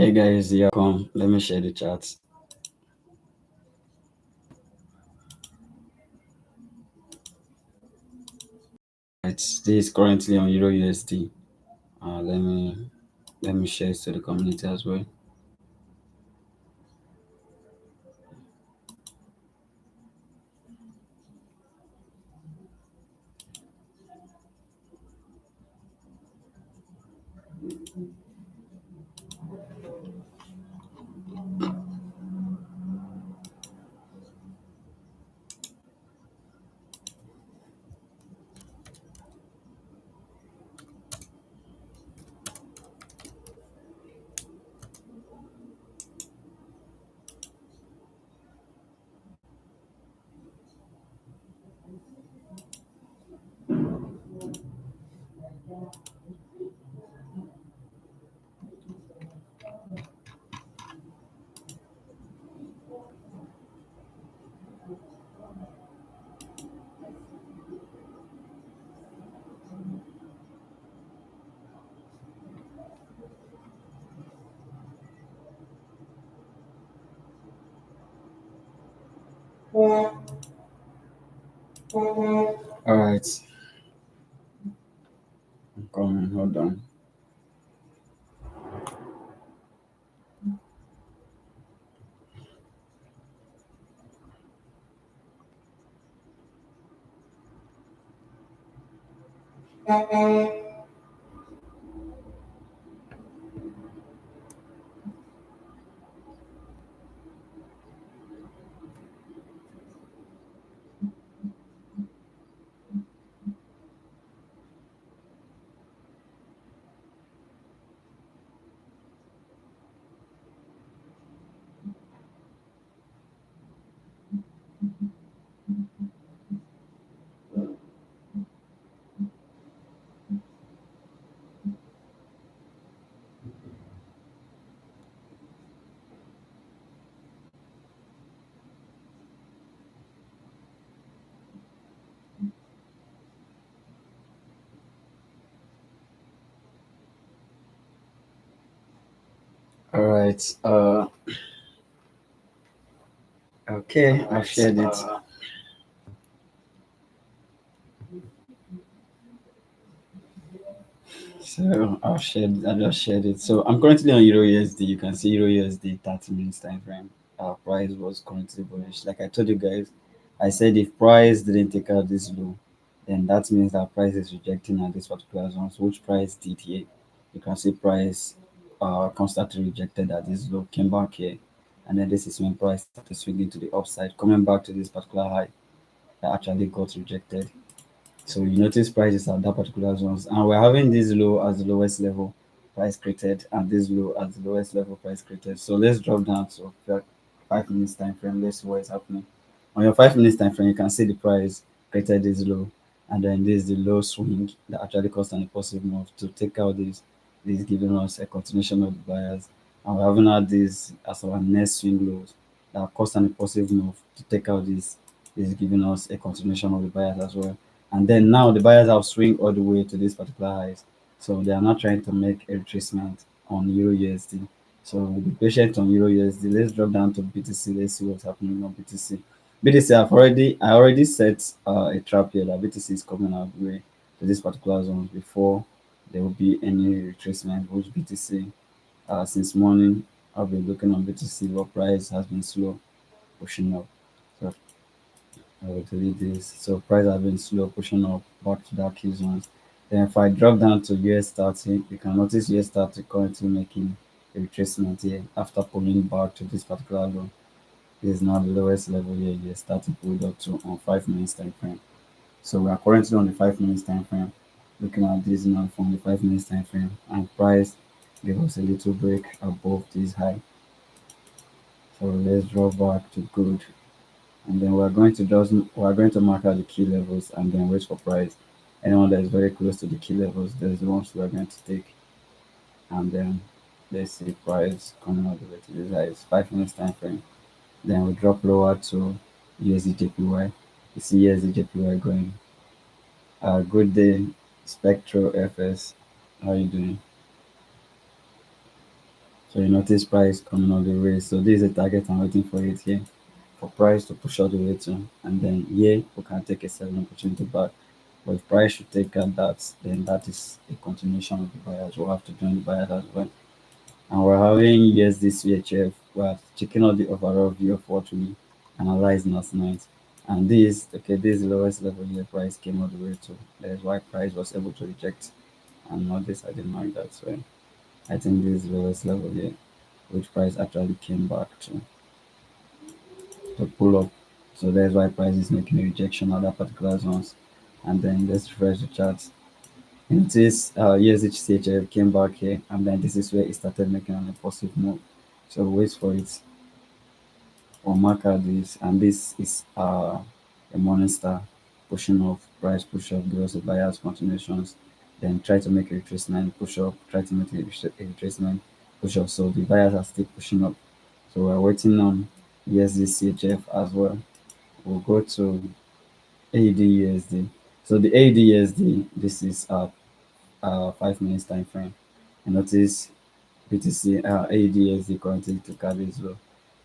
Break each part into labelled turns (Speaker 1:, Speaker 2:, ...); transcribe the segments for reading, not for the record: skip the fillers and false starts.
Speaker 1: Hey guys, yeah, come. Let me share the chat. It's this is currently on Euro USD. Let me share it to the community as well. All right, I'm coming. Hold on. All right. Okay, I've shared it. So I've shared. I just shared it. So I'm currently on Euro USD. You can see Euro USD 30 minutes time frame. Our price was currently bullish. Like I told you guys, I said if price didn't take out this low, then that means that price is rejecting at this particular zone. So which price did here? You can see price constantly rejected at this low, came back here, and then this is when price started swinging to the upside, coming back to this particular high that actually got rejected. So you notice prices at that particular zones, and we're having this low as the lowest level price created, and this low as the lowest level price created. So let's drop down to 5 minutes time frame. Let's see what is happening. On your 5 minutes time frame, you can see the price created this low, and then this is the low swing that actually caused an impulsive move to take out this. This is giving us a continuation of the buyers, and we're having had this as our next swing lows that caused an impulsive move to take out this. This is giving us a continuation of the buyers as well. And then now the buyers have swing all the way to this particular highs. So they are not trying to make a retracement on Euro USD. So we'll be patient on Euro USD. Let's drop down to BTC. Let's see what's happening on BTC. BTC, I already set a trap here that BTC is coming out the way to this particular zone before there will be any retracement. Which BTC, since morning, I've been looking on BTC, but price has been slow pushing up. So I will delete this. So price has been slow pushing up back to that key zones. Then if I drop down to US 30, you can notice US 30 currently making a retracement here after pulling back to this particular low. This is now the lowest level here. US 30 pulled up to on 5 minutes time frame. So we are currently on the 5 minutes time frame. Looking at this now from the 5 minutes time frame, and price gave us a little break above this high. So let's drop back to good, and then we're going to mark out the key levels and then wait for price. Anyone that is very close to the key levels, there's the ones we're going to take, and then let's see price coming all the way to this highs. 5 minutes time frame. Then we drop lower to USDJPY. You see USDJPY going. Good day, Spectro FS. How you doing? So you notice price coming all the way. So this is a target I'm waiting for it here for price to push all the way to, and then here we can take a selling opportunity back. But if price should take out that, then that is a continuation of the buyers. We'll have to join the buyers as well. And we're having USD CHF. We're checking out the overall view of what we analyzed last night. And this, okay, this is the lowest level here price came all the way to. That is why price was able to reject. And not this, I didn't mark that. So I think this is the lowest level here, which price actually came back to pull up. So that's why price is making a rejection of that particular zones. And then let's refresh the chart. Notice USDCHF came back here, and then this is where it started making an impulsive move. So wait for it or mark out this, and this is a morning star pushing off, price push up, give us a buyer's continuations, then try to make a retracement, push up, try to make a retracement, push up. So the buyers are still pushing up. So we're waiting on USDCHF as well. We'll go to AUD. So the AUD, this is 5 minutes time frame. And notice BTC AUD currently to carry low,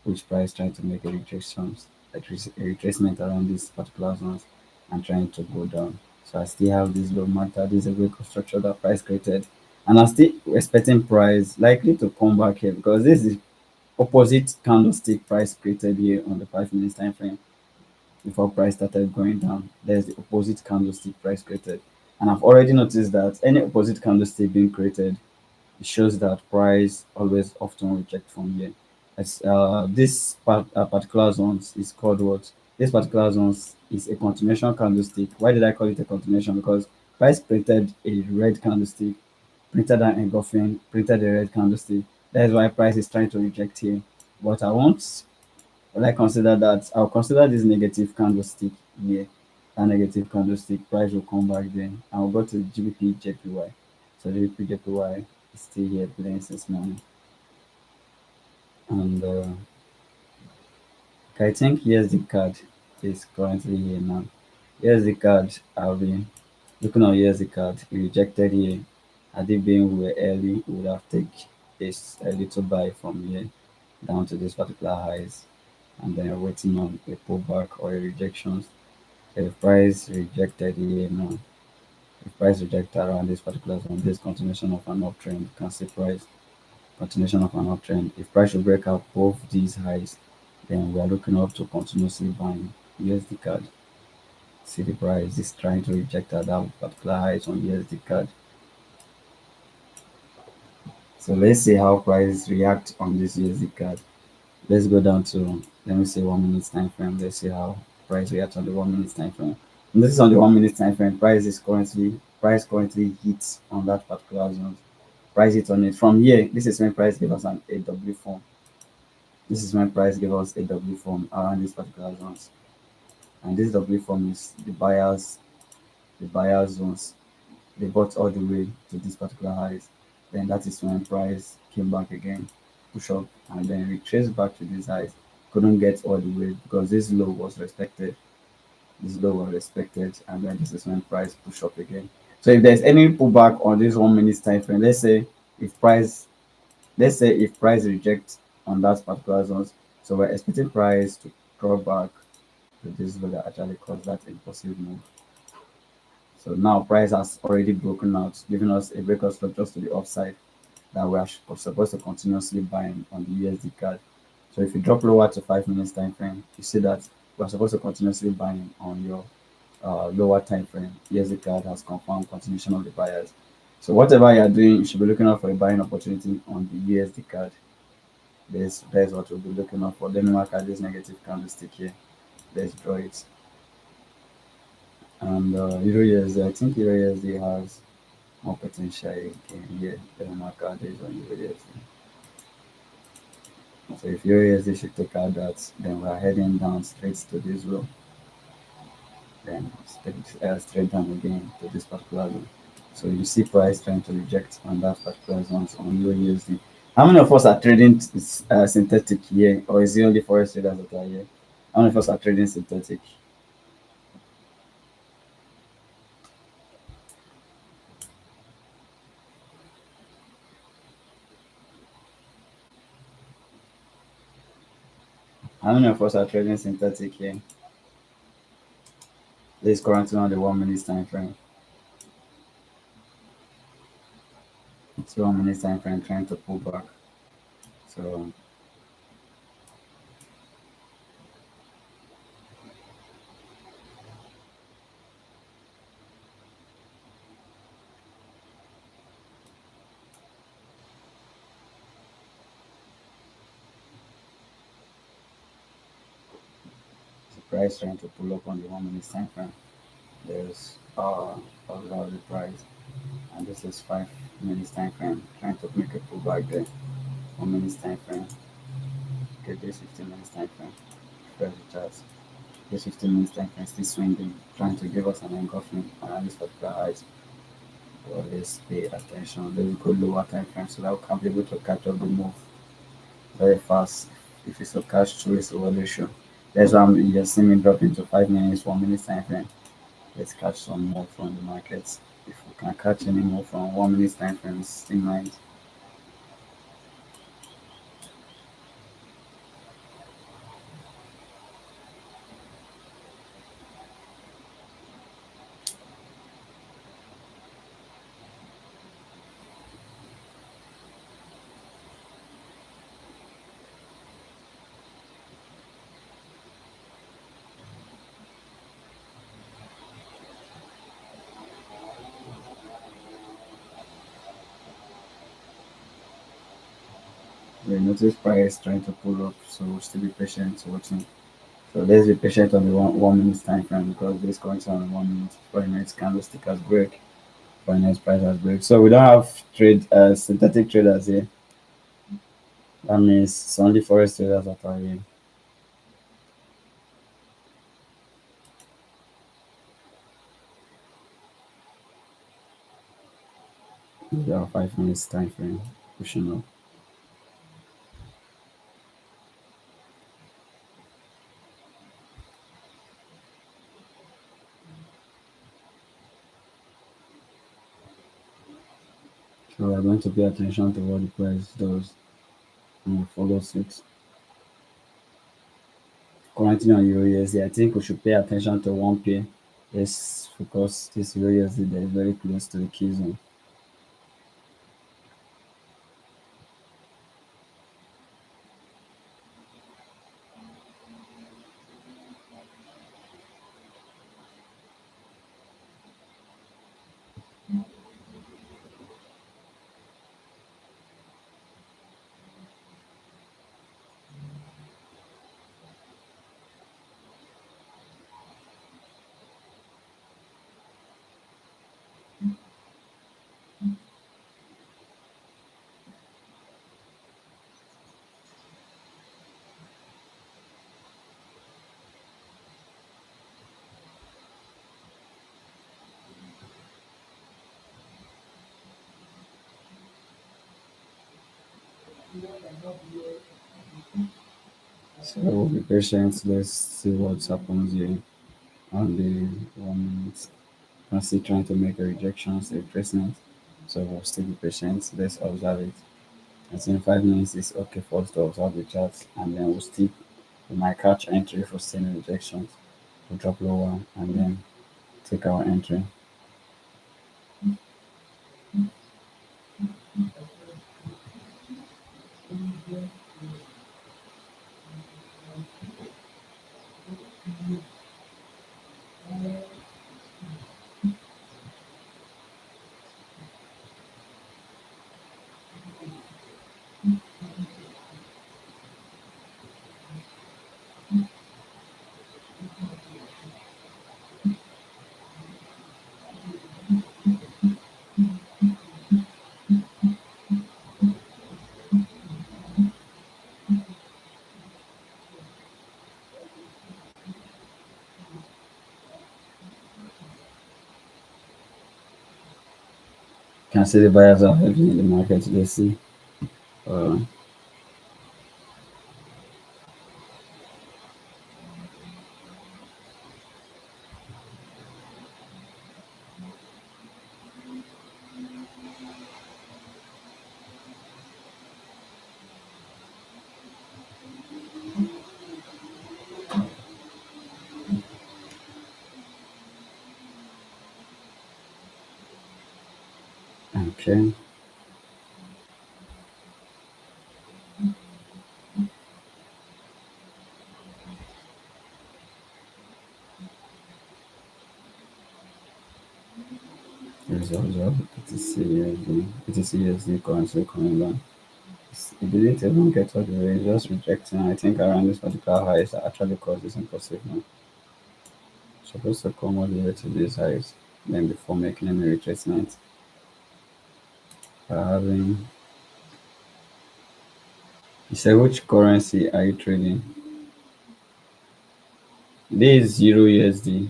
Speaker 1: which price trying to make a retraction, a retracement around these particular zones and trying to go down. So I still have this low matter. This is a break of structure that price created, and I'm still expecting price likely to come back here because this is opposite candlestick price created here on the 5 minutes time frame before price started going down. There's the opposite candlestick price created. And I've already noticed that any opposite candlestick being created, it shows that price always often reject from here. As particular zones is called what? This particular zones is a continuation candlestick. Why did I call it a continuation? Because price created a red candlestick, printed an engulfing, printed a red candlestick. That is why price is trying to reject here. But I won't will I consider that? I'll consider this negative candlestick here. That negative candlestick price will come back then. I'll go to GBP JPY. So GBP JPY is still here playing since morning. And I think here's the card is currently here now. Here's the card. I'll be looking on here's the card. It rejected here. Had it been we were early, we would have taken this a little buy from here down to this particular highs and then waiting on a pullback or a rejection. If price rejected here now, if price rejected around this particular zone, this continuation of an uptrend, you can see price continuation of an uptrend. If price should break out both these highs, then we are looking up to continuously buying USD card. See the price is trying to reject at that particular highs on USD card. So let's see how price react on this USD card. Let's go down to let me say 1 minute time frame. Let's see how price reacts on the 1 minute time frame. And this is on the 1 minute time frame. Price currently hits on that particular zone. Price hit on it. From here, this is when price gave us an AW form. This is when price gave us a W form around this particular zones. And this W form is the buyers zones. They bought all the way to this particular highs. Then that is when price came back again, push up, and then retraced back to these highs. Couldn't get all the way because this low was respected. This low was respected, and then this is when price push up again. So if there's any pullback on this 1 minute time frame, if price, let's say if price rejects on that particular zones, so we're expecting price to drop back to this low that actually caused that impulsive move. So now price has already broken out, giving us a breakout structure to the upside that we are supposed to continuously buying on the USD card. So if you drop lower to 5 minutes time frame, you see that we're supposed to continuously buying on your lower time frame. USD card has confirmed continuation of the buyers. So whatever you are doing, you should be looking out for a buying opportunity on the USD card. There's what we'll be looking out for. Let me mark out this negative candlestick here. Let's draw it. And Euro USD, I think Euro USD has more potential again here. Let me mark out this on Euro USD. So if Euro USD should take out that, then we're heading down straight to this low. Then straight down again to this particular zone. So you see price trying to reject on that particular zone on Euro USD. How many of us are trading synthetic here, or is it only forex traders that are here? How many of us are trading synthetic? How many of us are trading synthetic here? This is currently on the 1 minute time frame. It's 1 minute time frame trying to pull back. So the price trying to pull up on the 1 minute time frame. There's observe the price, and this is 5 minutes time frame trying to make a pullback there. 1 minute time frame. Okay, this 15 minutes time frame. Press the charts. This 15 minutes time frame still swinging, trying to give us an engulfing around this particular eyes. Always pay attention. Let's go lower time frame so that we can be able to catch up the move very fast. If it's a catch through its evolution. That's why you just see me drop into 5 minutes, 1 minute time frame. Let's catch some more from the markets. If we can catch any more from 1 minute time frame, it's still nice. We notice price trying to pull up, so we'll still be patient watching. So let's be patient on the 1 minute time frame because this currently on 1 minute, 4 minutes candlestick has break, 4 minutes price has break. So we don't have trade synthetic traders here. That means it's only forex traders that are here. We have 5 minutes time frame pushing up. So we're going to pay attention to what the price does and follow suit. Currently on Euro USD, I think we should pay attention to one pair. Yes, because this Euro USD that is very close to the key zone. So we'll be patient. Let's see what happens here on the 1 minute. I'm still trying to make a rejection, still retracement. So we'll still be patient. Let's observe it. I think 5 minutes is okay for us to observe the charts, and then we might catch entry for seeing rejections. We'll drop lower and then take our entry. Can see the buyers are heavy in the market. Let's see. Uh, Okay. There's also BTC USD currently coming down. It didn't even get all the way, it's just rejecting. I think around this particular highs that actually caused this impulsive move. Supposed to come all the way to these highs, then before making any retracement. Having You said which currency are you trading? This is Euro USD.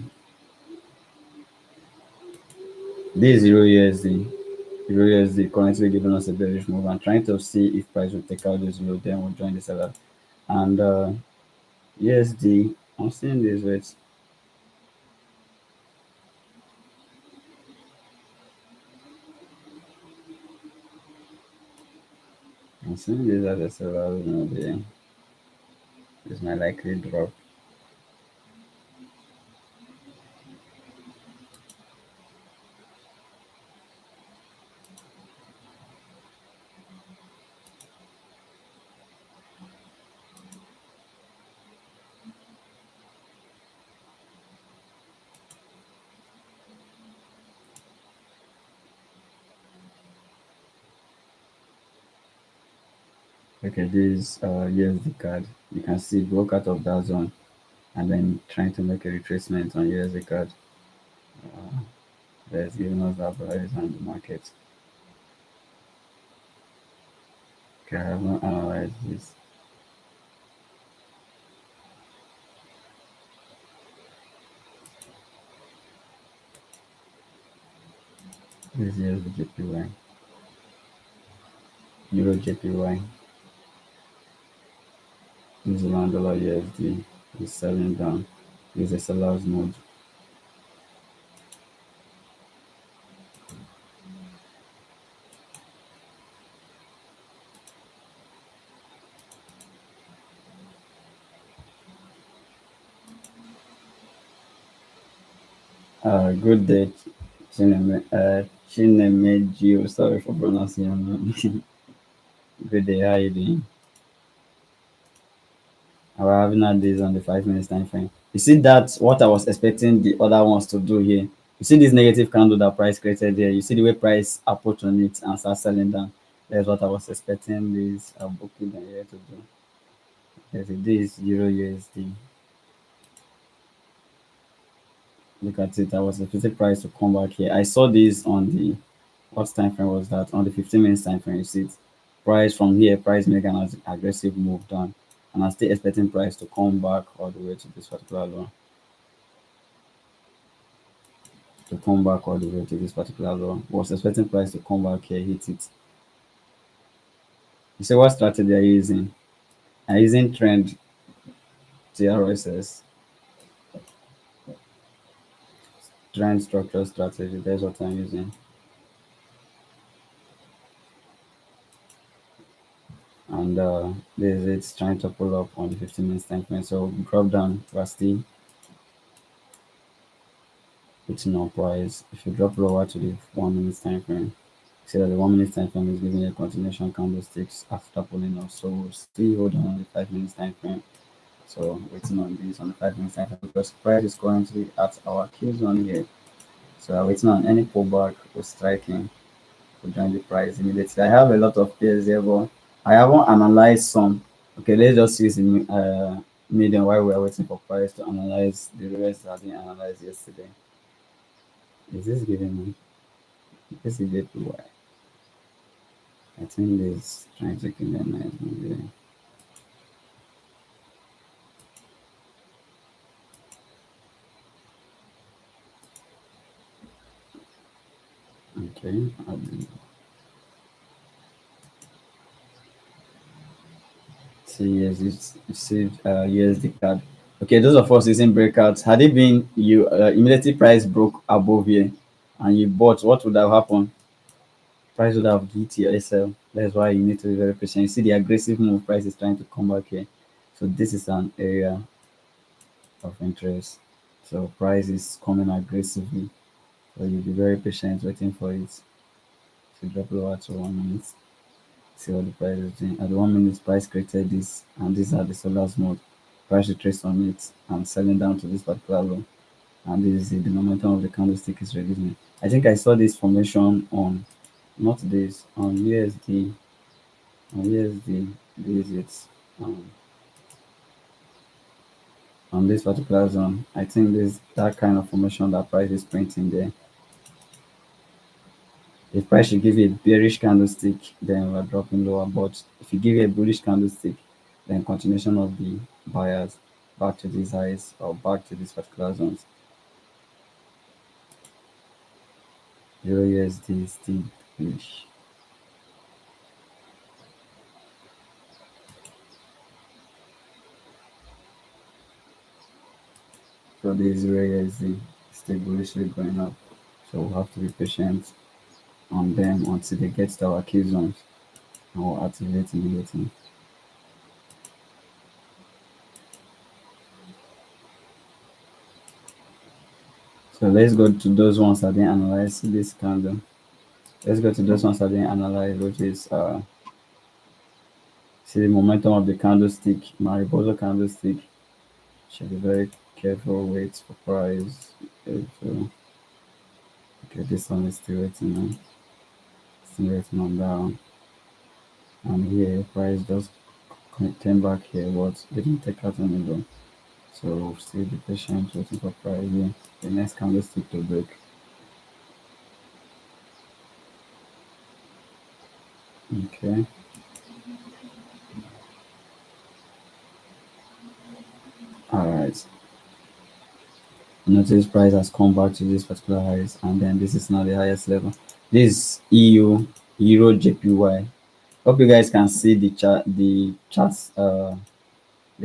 Speaker 1: This is Euro USD. Euro USD currently giving us a bearish move. I'm trying to see if price will take out this low, then we'll join the seller. And USD, I'm seeing this rates. I'm seeing this as a seller, this might likely drop. Okay, this USD card, you can see it broke out of that zone and then trying to make a retracement on USD card. Uh, that's giving us that price on the market. Okay, I have not analyzed this. This is the JPY, Euro JPY, New Zealand dollar USD is selling down. This is a seller's mode. Good day, Chinemejio. Sorry for pronouncing your name. Good day, how you doing? We're having had this on the 5 minutes time frame. You see that's what I was expecting the other ones to do here. You see this negative candle that price created here. You see the way price approach on it and start selling down. That's what I was expecting this booking here to do. Yes, this Euro USD. Look at it. I was expecting price to come back here. I saw this on the what time frame was that? On the 15 minutes time frame. You see it. Price from here, price make an aggressive move down. And I'm still expecting price to come back all the way to this particular low. To come back all the way to this particular low. Was expecting price to come back here, hit it. You say what strategy are you using? I'm using trend TRSS, trend structure strategy. That's what I'm using. And this it's trying to pull up on the 15 minutes time frame. So drop down, we're still hitting our price. If you drop lower to the 1 minute time frame, see that the 1 minute time frame is giving a continuation candlesticks after pulling off. So we'll still hold on the 5 minutes time frame. So waiting on this on the 5 minutes time frame because price is currently at our Q zone here. So I'm waiting on any pullback or striking to join the price immediately. I have a lot of pairs here, but I haven't analyzed some. Okay, let's just use the medium while we're waiting for price to analyze the rest that I didn't analyze yesterday. Is this giving me? This is JPY. I think this trying to give me a nice maybe. Okay, see yes, it's see USD card. Okay, those of us using breakouts, had it been you immediately price broke above here and you bought, what would have happened? Price would have hit your SL. That's why you need to be very patient. You see the aggressive move price is trying to come back here. So this is an area of interest. So price is coming aggressively. So you'll be very patient waiting for it we drop lower to 1 minute. See what the price is doing. At the 1 minute price created this, and these are the sellers mode. Price retrace on it and selling down to this particular low. And this is the momentum of the candlestick is reducing. I think I saw this formation on not this on USD on USD. This is um, on this particular zone. I think this that kind of formation that price is printing there. If price should give you a bearish candlestick, then we're dropping lower. But if you give you a bullish candlestick, then continuation of the buyers back to these highs or back to these particular zones. Euro USD is still bullish. So the Euro USD is still bullishly going up. So we'll have to be patient on them until they get to our key zones and we'll activate immediately. So let's go to those ones that didn't analyze this candle. Let's go to those ones that didn't analyze, which is see the momentum of the candlestick, Mariposa candlestick. Should be very careful, wait for price. Okay, this one is still waiting on down. And here price just came back here, but didn't take out any low. So still be patient, waiting for price here. The next candlestick to break. Okay. All right. Notice price has come back to this particular highs, and then this is now the highest level. This EU Euro JPY. Hope you guys can see the charts, the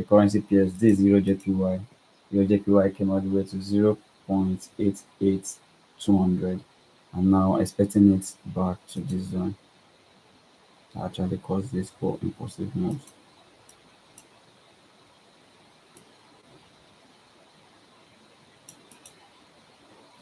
Speaker 1: currency pairs. This is Euro JPY. Euro JPY came all the way to 0.88200, and now expecting it back to this zone to actually cause this for impulsive moves.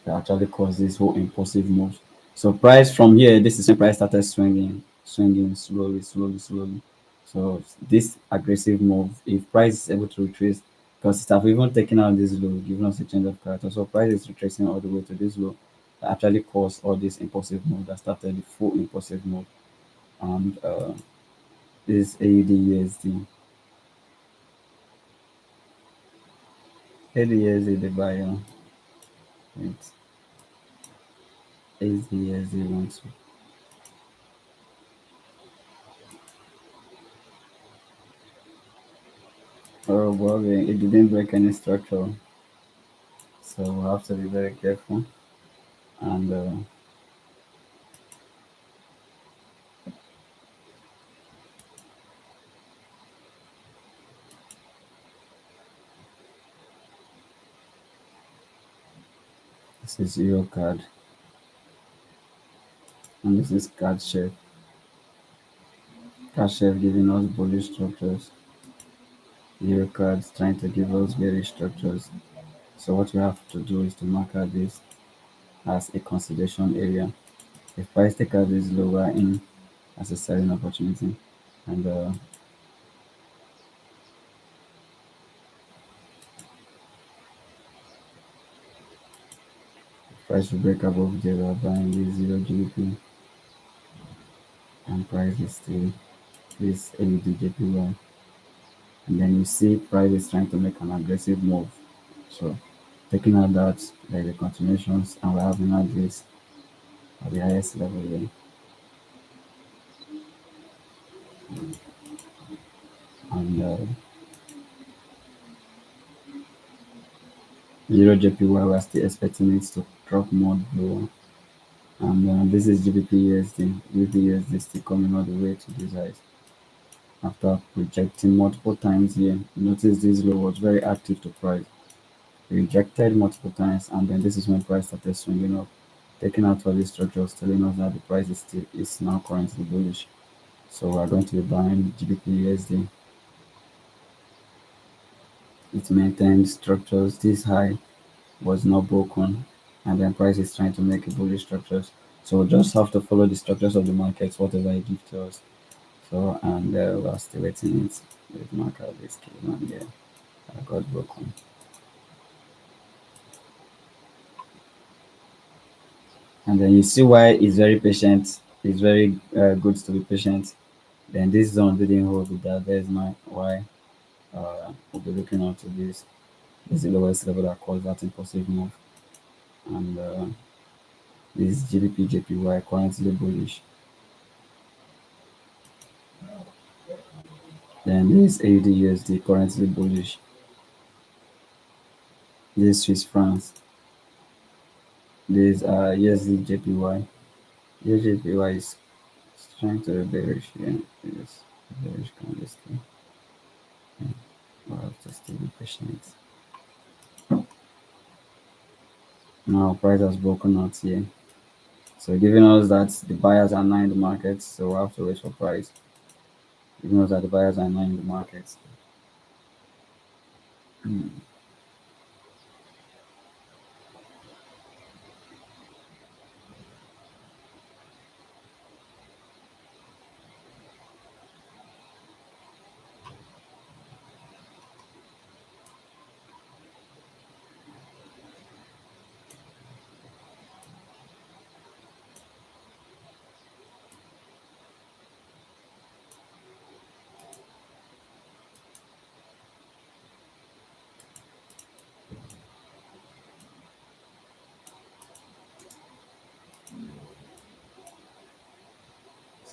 Speaker 1: To actually cause this whole impulsive moves. So price from here, this is when price started swinging slowly, slowly, slowly. So this aggressive move, if price is able to retrace, because it have even taken out this low, giving us a change of character. So price is retracing all the way to this low that actually caused all this impulsive move that started the full impulsive move. And this AUD USD. AUD USD the buyer. Wait. AUD USD wants to. Oh, well, it didn't break any structure. So we have to be very careful. And this is Euro card, and this is card chef. Card chef giving us bullish structures. Euro cards trying to give us bearish structures. So what we have to do is to mark out this as a consideration area. If price take out this lower in as a selling opportunity, and price will break above there, we are buying this zero GBP, and price is still this AUD and then you see price is trying to make an aggressive move. So taking out that, like the continuations, and we're having at this at the highest level here. And Euro JPY, we're still expecting it to drop more lower. And this is GBP USD. GBP USD still coming all the way to these highs after projecting multiple times here. Notice this low was very active to price. Rejected multiple times, and then this is when price started swinging up, taking out all these structures, telling us that the price is now currently bullish. So we're going to be buying GBP USD. It maintained structures. This high was not broken, and then price is trying to make a bullish structures. So we just have to follow the structures of the markets, whatever it gives to us. So and we're still waiting it. The market is came and yeah, I got broken. And then you see why it's very patient. It's very good to be patient. Then this zone didn't hold with that. There's my why we'll be looking out to this. This is the lowest level that caused that impulsive move. And this GBP JPY currently bullish. Then this AUD USD currently bullish. This Swiss francs. This USD JPY. USD JPY is trying to be bearish here. Yes, bearish candlestick. Yeah, we'll have to stay patient. Now price has broken out here. So giving us that the buyers are now in the market, so we'll have to wait for price. Giving us that the buyers are now in the market. Hmm.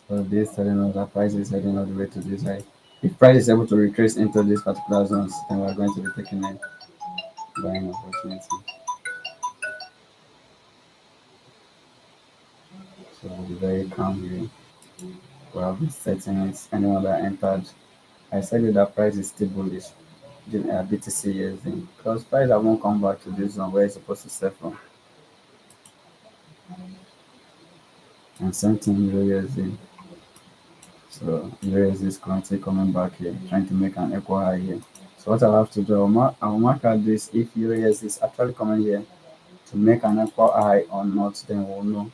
Speaker 1: So this telling us that price is heading all the way to this high. If price is able to retrace into these particular zones, then we're going to be taking a buying opportunity. So we'll be very calm here. We'll be setting it. Anyone that entered, I said it that price is still bullish. BTC USD because price I won't come back to this zone where it's supposed to sell from. And same thing Euro USD. So Euro USD is currently coming back here, trying to make an equal high here. So what I'll have to do, I'll mark out this if Euro USD is actually coming here to make an equal high or not, then we'll know.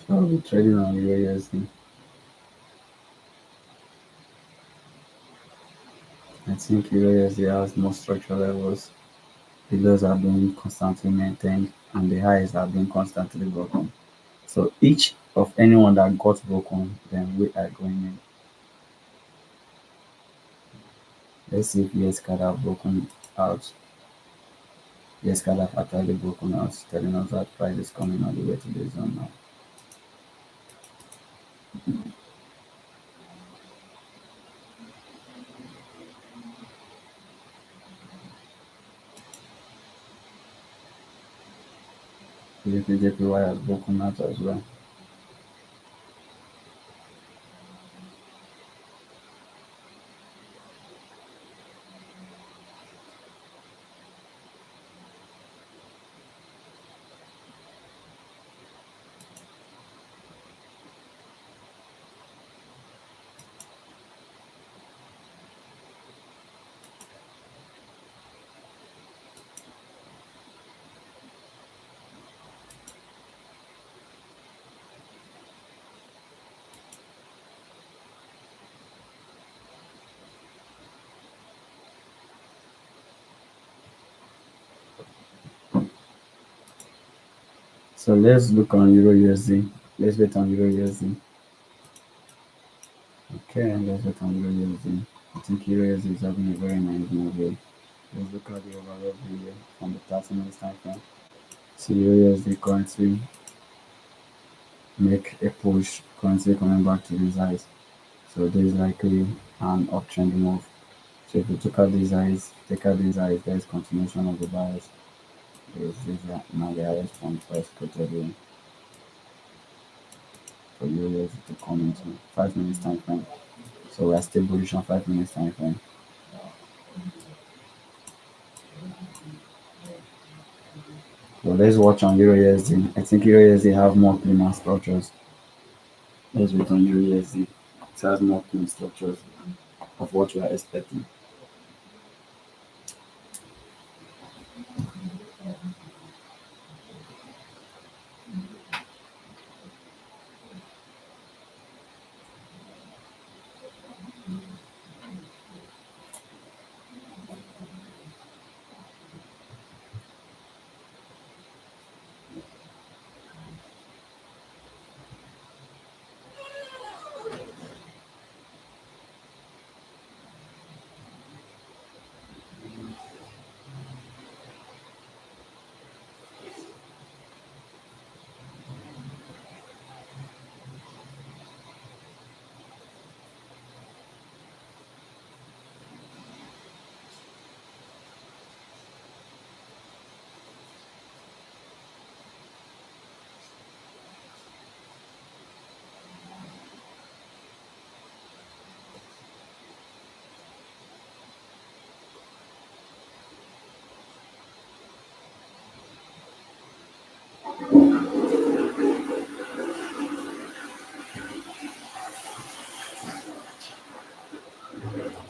Speaker 1: So I'll be trading on Euro USD. I think Euro USD has more structural levels. The lows are being constantly maintained and the highs are being constantly broken. So each of anyone that got broken, then we are going in. Let's see if yes card have broken out. Yes card have actually broken out, telling us that price is coming all the way to the zone now. JPY has broken out as well. So let's look on Euro USD. Let's wait on Euro USD. Okay, let's wait on Euro USD. I think Euro USD is having a very nice move here. Let's look at the overall view from the 30 minutes time frame. So Euro USD currently make a push, currently coming back to these highs. So there is likely an uptrend move. So if you take out these eyes, there's continuation of the bias. This is now the highest point first quoted here for you to come into 5 minutes time frame. So we are still bullish on 5 minutes time frame. So let's watch on Euro USD. I think Euro USD have more cleaner structures. Let's wait on Euro USD. It has more clean structures of what we are expecting.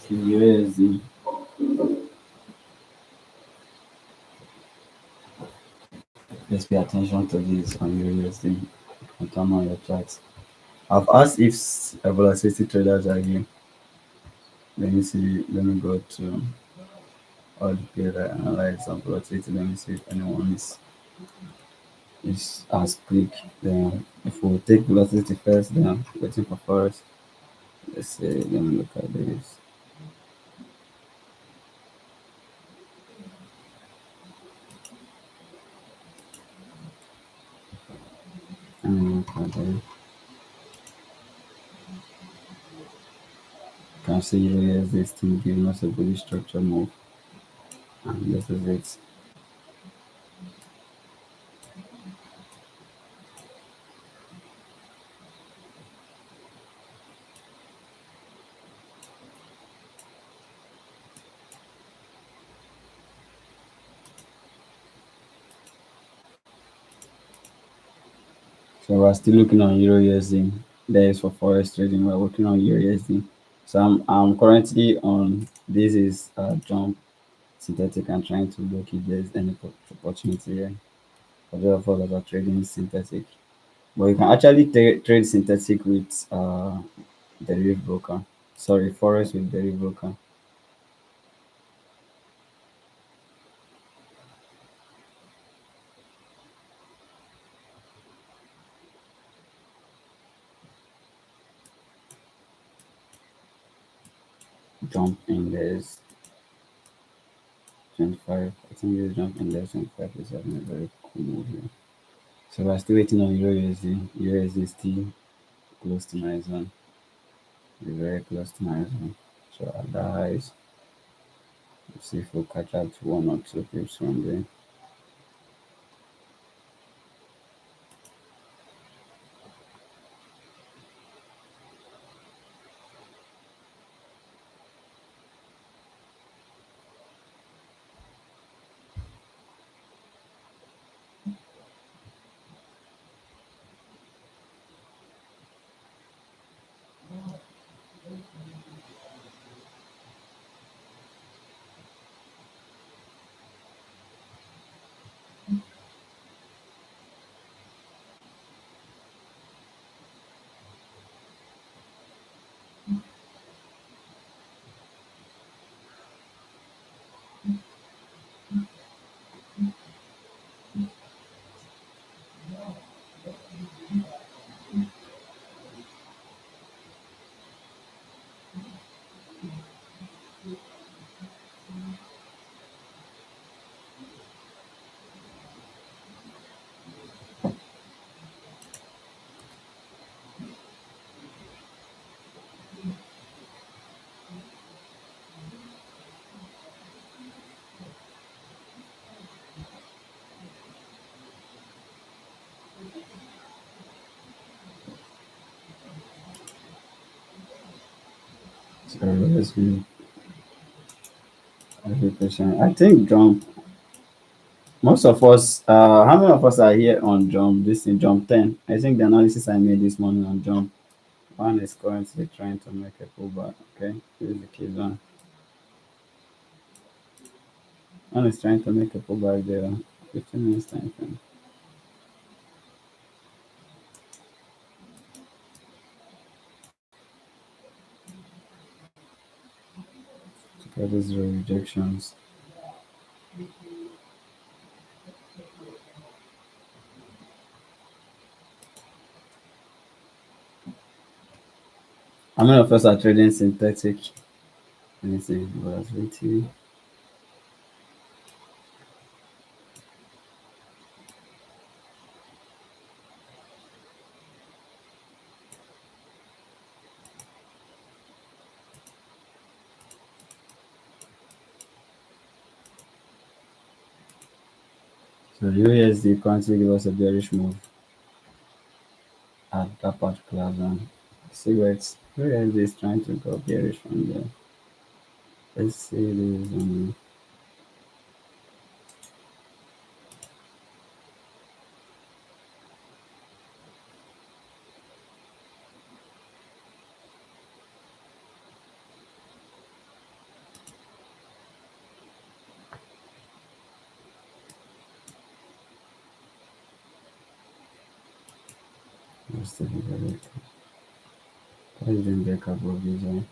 Speaker 1: So USD, let's pay attention to this on Euro USD. And turn on your charts. I've asked if volatility traders are here. Let me see. Let me go to all the pair I analyze and volatility. Let me see if anyone is as quick. Then if we take velocity first, then waiting for forest. Let's say let me look at this. Let me look at this. You can see here this thing giving us a bullish structure move, and this is it. So we're still looking on Euro USD. There is for forex trading. We're working on Euro USD. So I'm currently on this is jump synthetic and trying to look if there's any opportunity here for those of us that are trading synthetic. But you can actually trade synthetic with derivative broker. Sorry, forex with derivative broker. Jump index 25. I think this jump index 25 is having a very cool move here. So we're still waiting on Euro USD. Euro USD is still close to my zone. It's very close to my zone. So at the highs, let's see if we'll catch up to one or two pips from there. So let's be patient. I think jump. Most of us, how many of us are here on jump? This in jump 10. I think the analysis I made this morning on jump. One is currently trying to make a pullback. Okay, here's the key one. One is trying to make a pullback there. 15 minutes time frame. Look at these rejections. How many of us are trading synthetic? Let me see. Volatility. So USD currently give us a bearish move at that particular zone. See where it's USD is trying to go bearish from there. Let's see this. Let's take a look. Price didn't break above this one.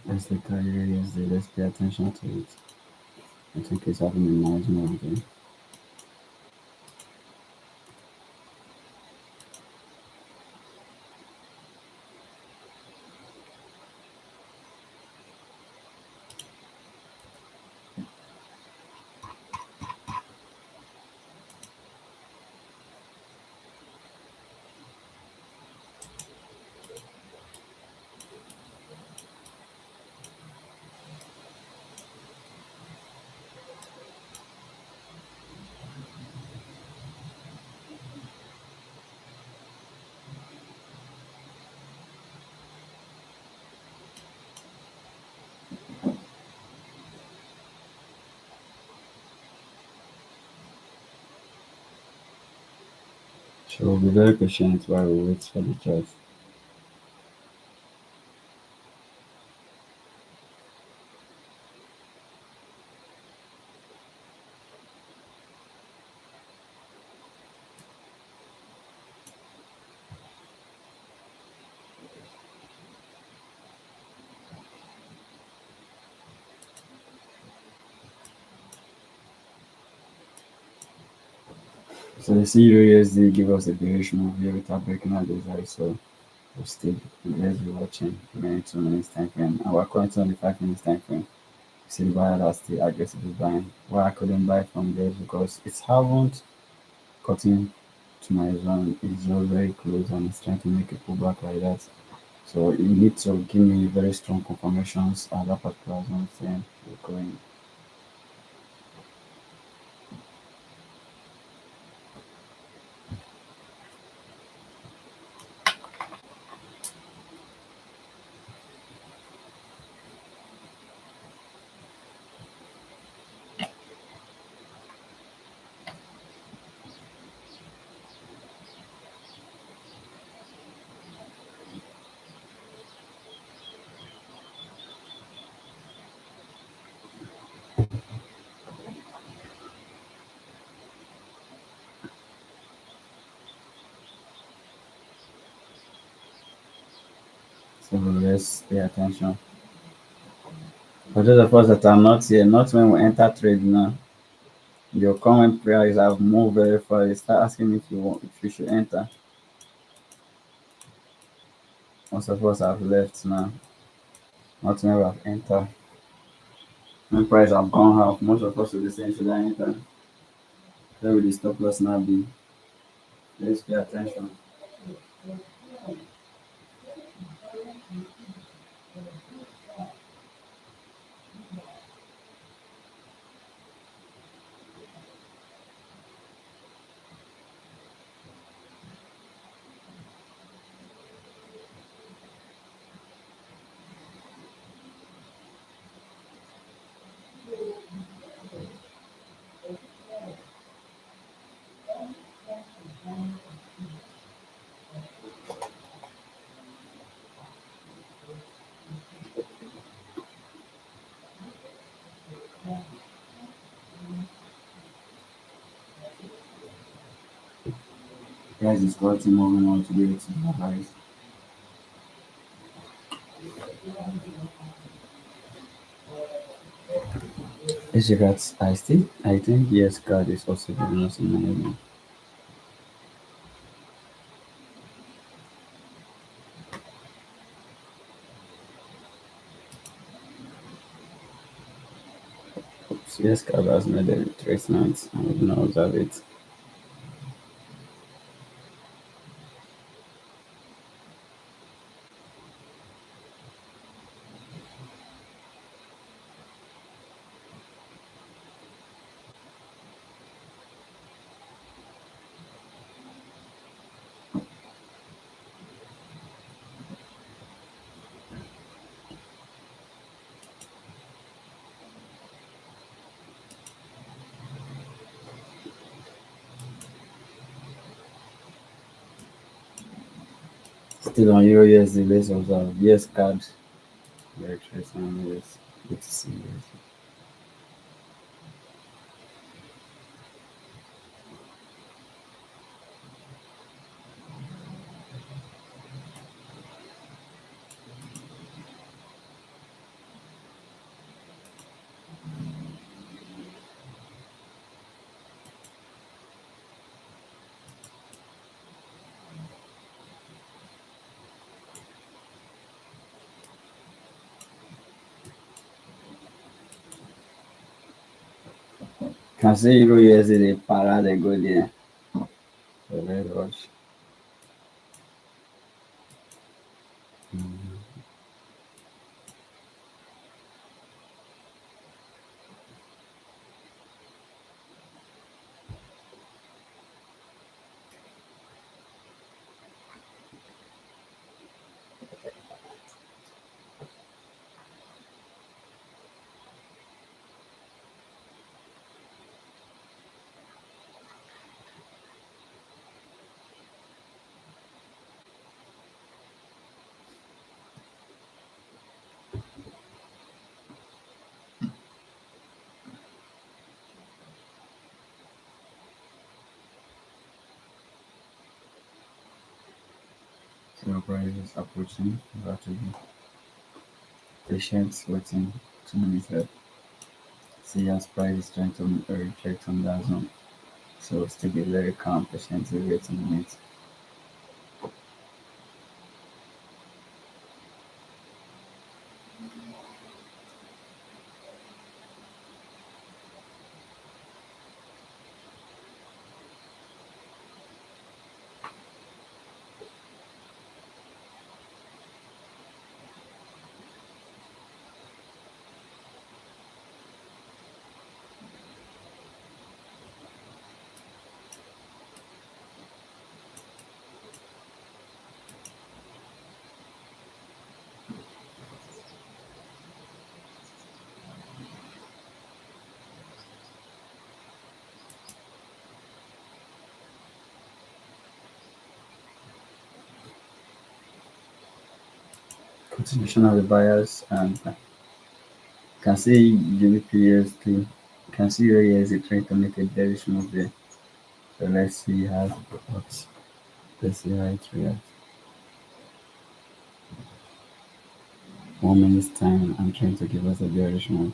Speaker 1: Let's look at USD. Let's pay attention to it. I think it's having a nice move there. So we'll be very patient while we wait for the chart. So the Euro USD give us a bearish move here without breaking out this high. So we'll still let's be watching the 2 minutes time frame. And we're currently on the 5 minutes time frame. See the buyer that's still aggressively buying. Why I couldn't buy from there because it's haven't cutting to my zone. It's just very close and it's trying to make a pullback like that. So you need to give me very strong confirmations at that particular zone saying we're going. So let's pay attention. For those of us that are not here, not when we enter trade now, your comment price have moved very far. You start asking if you want if you should enter. Most of us have left now. Not when we have entered. When price have gone half, most of us will be saying should I enter? Where will the stop loss now be? Let's pay attention. Price is currently moving on today to the highs. Let's check out I think yes card is also giving us in my Oops, yes card has made a retracement and we do not observe it. Still on Euro USD, let's observe. Yes card retracement, yes. Good to see you. Can say Euro USD they para they go there. So let's watch. So price is approaching. We have to be patient, waiting 2 minutes left. See as price is trying to reject on that zone. So still be very calm, patiently waiting on it. Continuation of the buyers and can see GBP can see where is trying to make a bearish move there. So what let's see how it reacts. 1 minute's time I'm trying to give us a bearish move.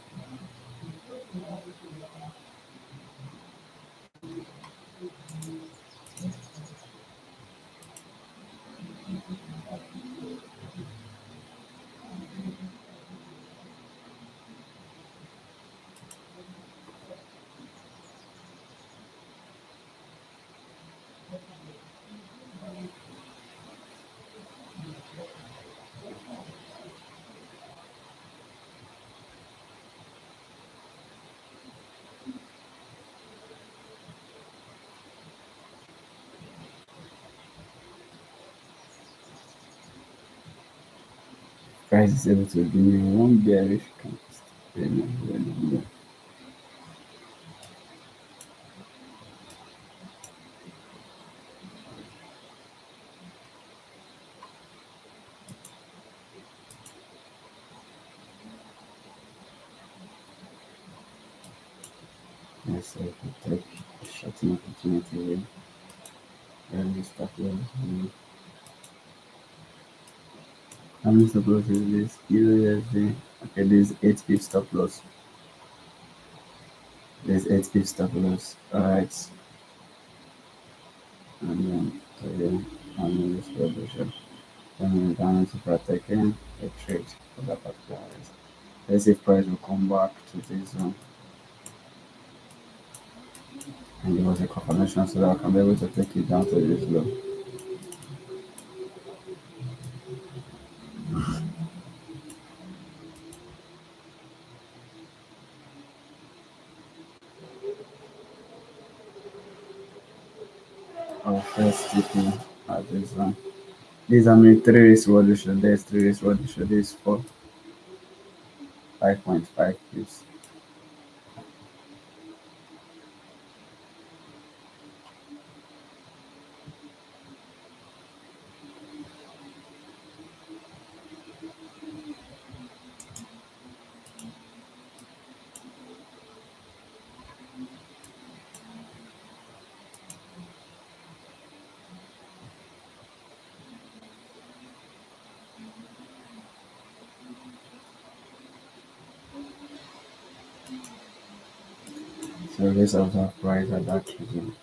Speaker 1: price is able to give me one bearish candle. Yes, so if we take a shorting opportunity here, then we start here. How many stop loss is this? USD. Okay, this 8 pip stop loss. There's 8 pip stop loss. Alright. And then, so yeah, I'm in this revolution. Then we're down to taking a trade for that particular risk. Let's see if price will come back to this zone. And there was a confirmation so that I can be able to take it down to this low. Our first TP at this zone. These are my three risk revolution. There's three risk revolution. This for 5.5 pips. So let's observe price at that zone.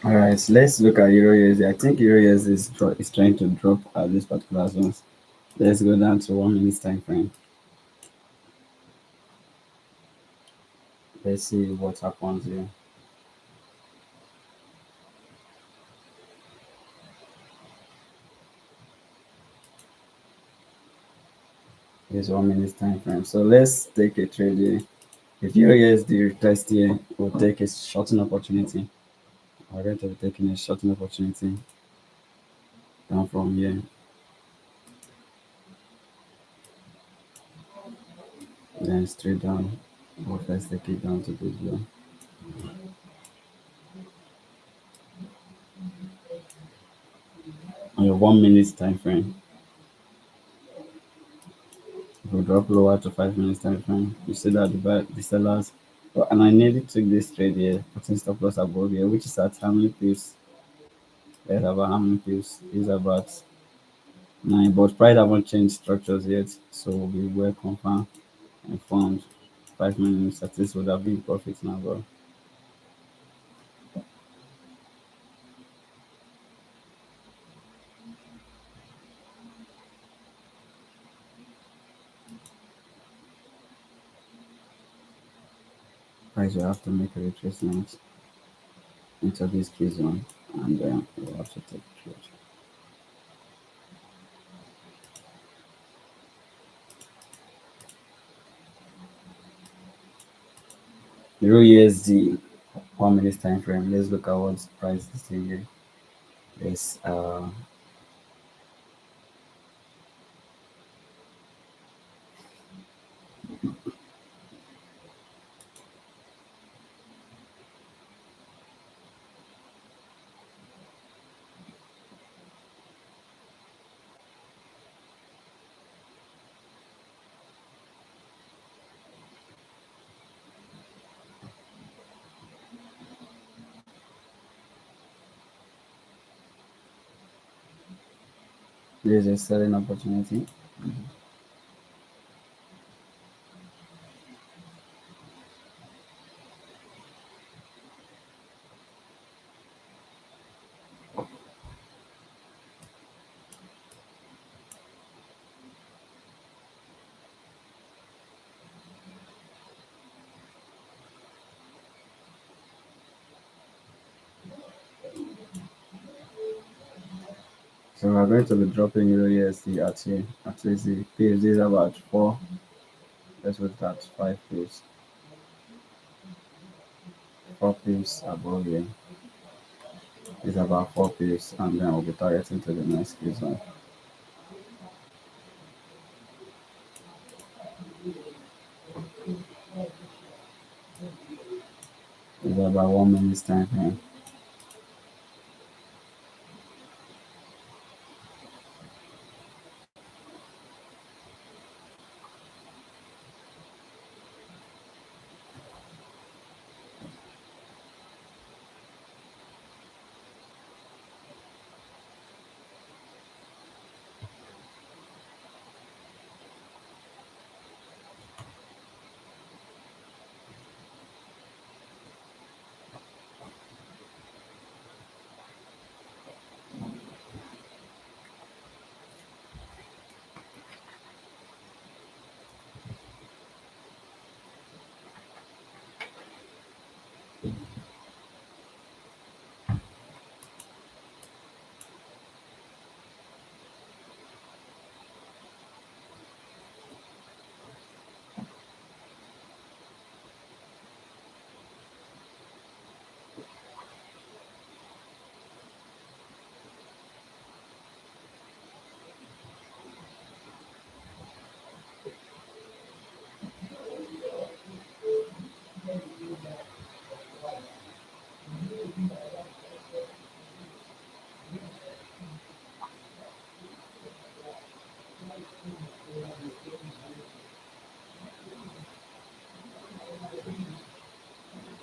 Speaker 1: Alright, so let's look at Euro USD. I think Euro USD is trying to drop at this particular zone. Let's go down to 1 minute time frame. Let's see what happens here. Here's 1 minute time frame. So let's take a trade here. If Euro USD retest here, we'll take a shorting opportunity. We're going to be taking a shorting opportunity down from here. Then straight down. We'll first take it down to this low. On your 1 minute time frame. If we drop lower to 5 minutes time frame, you see that the sellers, and I nearly took this trade here, putting stop loss above here, which is at how many pips? It's about how many pips? Is about 9, but price haven't changed structures yet, so we were confirmed and found 5 minutes at least would have been profit now, but price will have to make a retracement into this key zone, and we'll have to take a trade. Euro USD 1 minute time frame. Let's look at what price is here. Yes, there's a selling opportunity. So we're going to be dropping Euro USD at here. At least the PhD is about four. Let's put that 5 pips. 4 pips above here is about 4 pips, and then we'll be targeting to the next zone. It's about 1 minute's time here.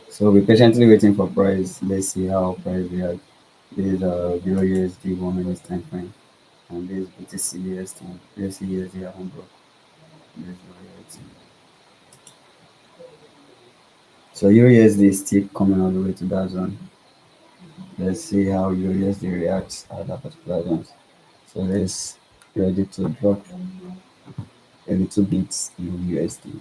Speaker 1: So we're patiently waiting for price. Let's see how price react. This is Euro USD 1 minute's time frame, and this is BTC USD. BTC USD haven't broke. This is Euro USD. So Euro USD is still coming all the way to that zone. Let's see how Euro USD reacts at that particular zone. So let's ready to drop a little bit in USD.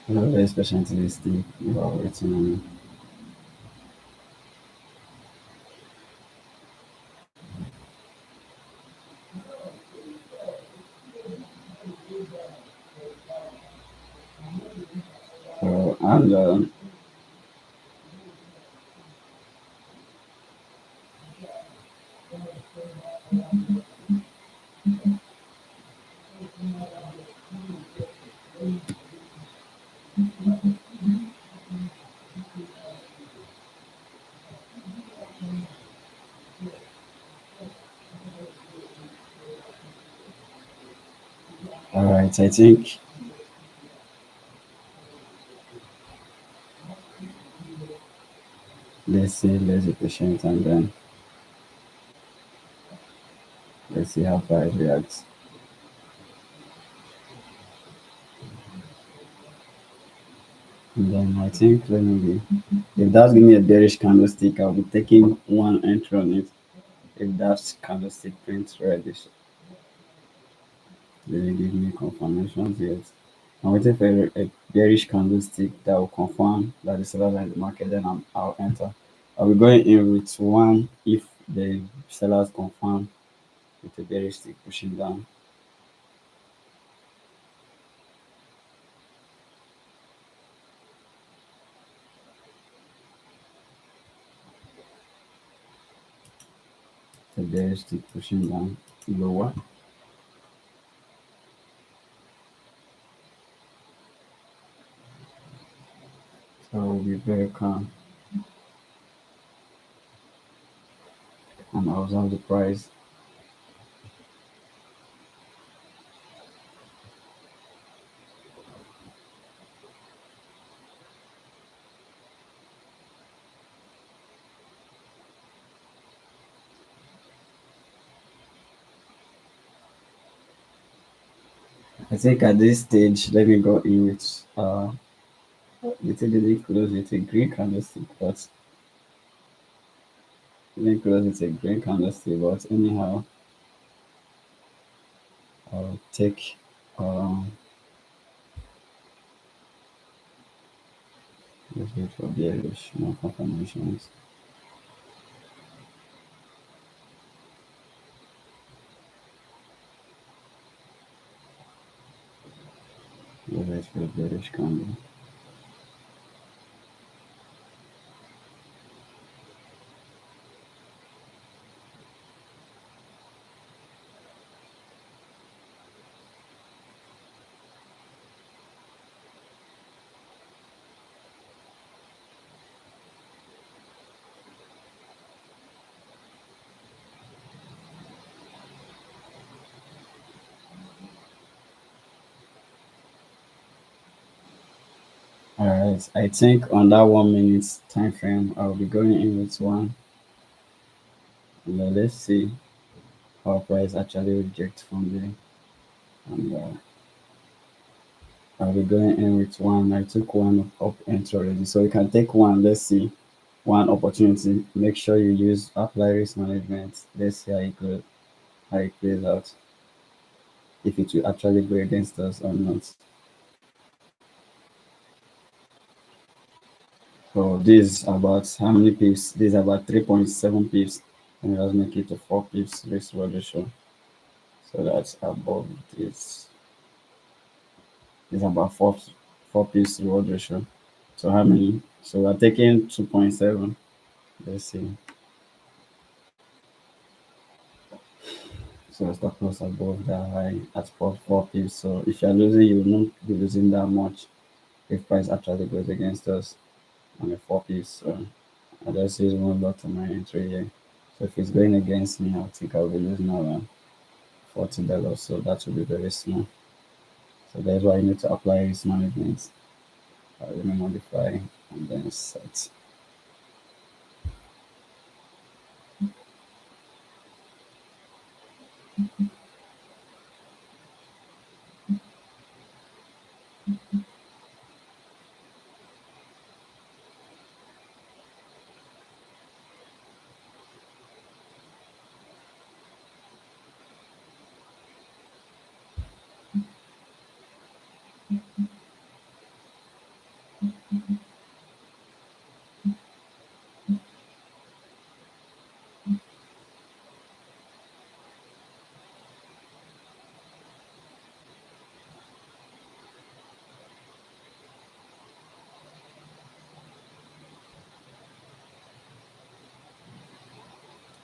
Speaker 1: Very specialistic about waiting on me. And all right, I think let's see, let's be patient and then let's see how far it reacts. And then I think let me be. If that's give me a bearish candlestick, I'll be taking one entry on it. If that candlestick prints reddish, they didn't give me confirmations yet. I'm waiting for a bearish candlestick that will confirm that the sellers are in the market. Then I'll enter. I'll be going in with one if the sellers confirm with a bearish stick pushing down. The bearish stick pushing down lower. So I'll be very calm and observe the price. I think at this stage, let me go in with little bit close with a green candlestick, but let me close with a green candlestick. But anyhow, I'll take um let's wait for bearish more confirmations. Let's wait for bearish candle. All right, I think on that 1 minute time frame, I'll be going in with one. And let's see how price actually rejects from there. And I'll be going in with one. I took one up entry already, so you can take one. Let's see one opportunity. Make sure you use apply risk management. Let's see how it plays out. If it will actually go against us or not. So this is about how many pips? This is about 3.7 pips. And let's make it to 4 pips risk ratio. So that's above this. It's about four pips reward ratio. So how many? So we're taking 2.7. Let's see. So stop loss above that high at four pips. So if you're losing, you will not be losing that much if price actually goes against us on the 4 pips. So I just use one lot on my entry here. So if it's going against me, I think I'll be losing around $40. So that will be very small. So that's why you need to apply risk management. Let me modify and then set.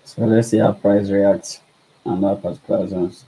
Speaker 1: So let's see how price reacts on that particular zones.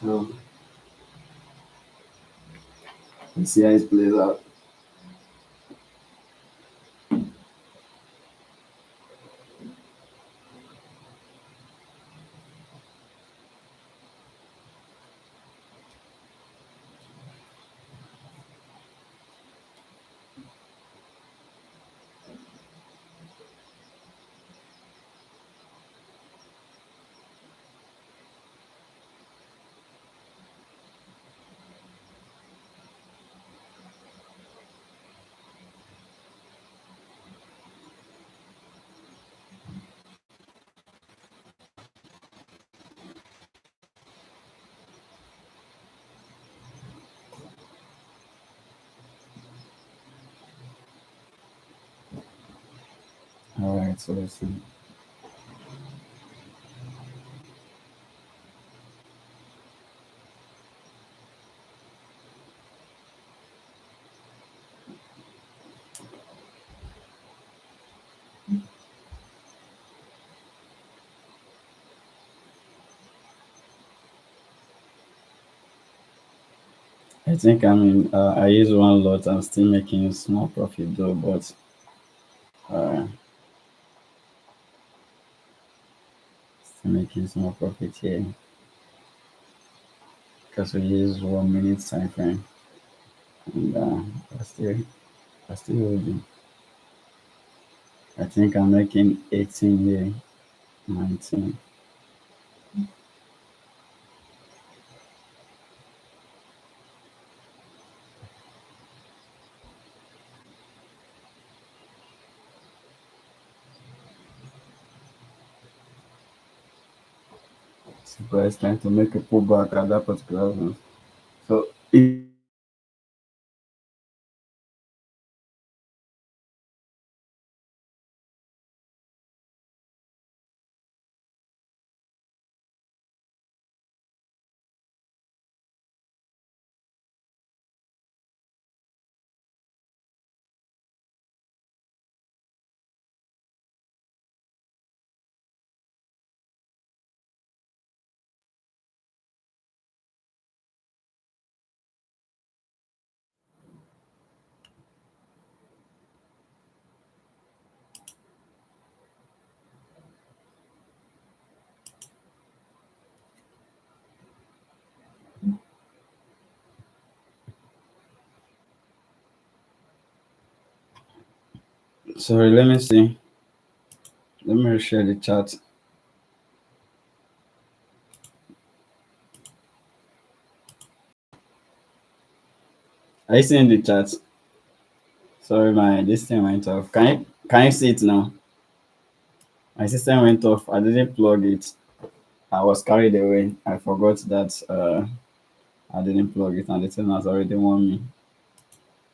Speaker 1: So let's see how it plays out. All right, so let's see. I think I use one lot. I'm still making small profit though, but uh, still making small profit here because we use 1 minute time frame, and I still I still holding. I think I'm making 18 here, 19. So it's trying to make a pullback at that particular zone. So if sorry, let me see. Let me share the chat. Are you seeing the chat? Sorry, my this thing went off. Can you see it now? My system went off. I didn't plug it. I was carried away. I forgot that I didn't plug it, and the thing has already won me.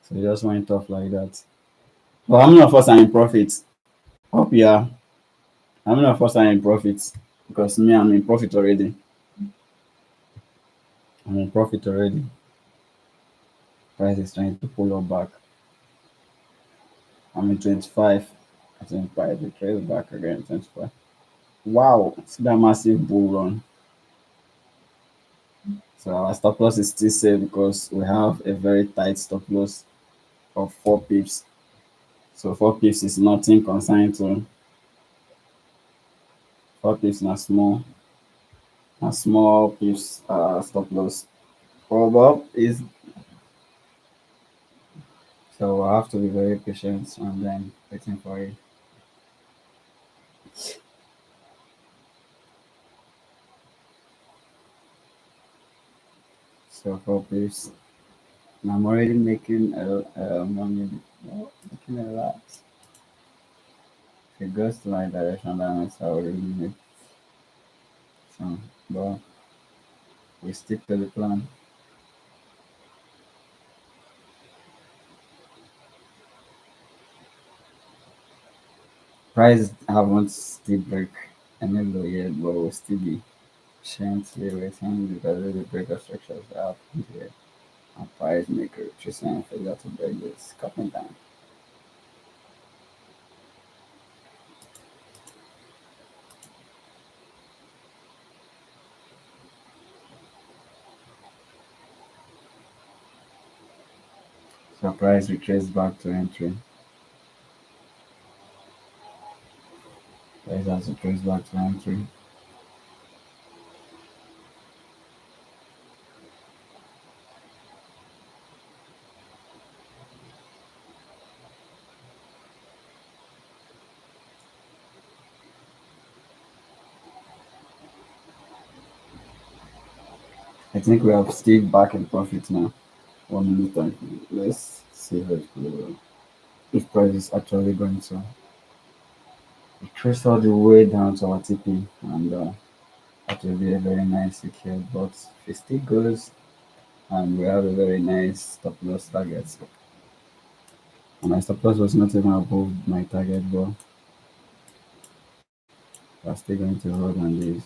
Speaker 1: So it just went off like that. But how many of us are in profit? Hope yeah. How many of us are in profit? Because me, I'm in profit already. I'm in profit already. Price is trying to pull up back. I'm in 25. I think price will trace back again. 25. Wow, see that massive bull run. So our stop loss is still safe because we have a very tight stop loss of 4 pips. So 4 pips is nothing consigned to 4 pips na small pips stop loss. But is so I have to be very patient and then waiting for it. So 4 pips. And I'm already making money, making a lot. If it goes to my direction, that means I will really make some. But we stick to the plan. Price haven't still break any low yet, but will still be patiently waiting because of the breaker structures that happen here. And price maker retracing failure to break this cutting down. So price retrace back to entry. Price has retraced back to entry. I think we have stayed back in profit now. 1 minute time. Let's see how it goes. If price is actually going to retrace all the way down to our TP, and that will be a very nice secure. But if it still goes, and we have a very nice stop loss target. And my stop loss was not even above my target, but we're still going to hold on this.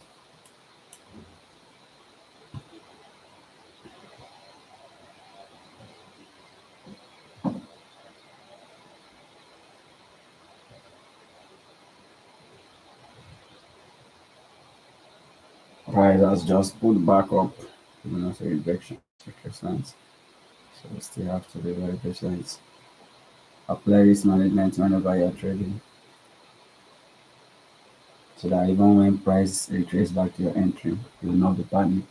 Speaker 1: Price has just pulled back up, so rejection retracement. So we still have to be very patient. Apply risk management whenever you're trading, so that even when price retraces back to your entry, you will not be panicked.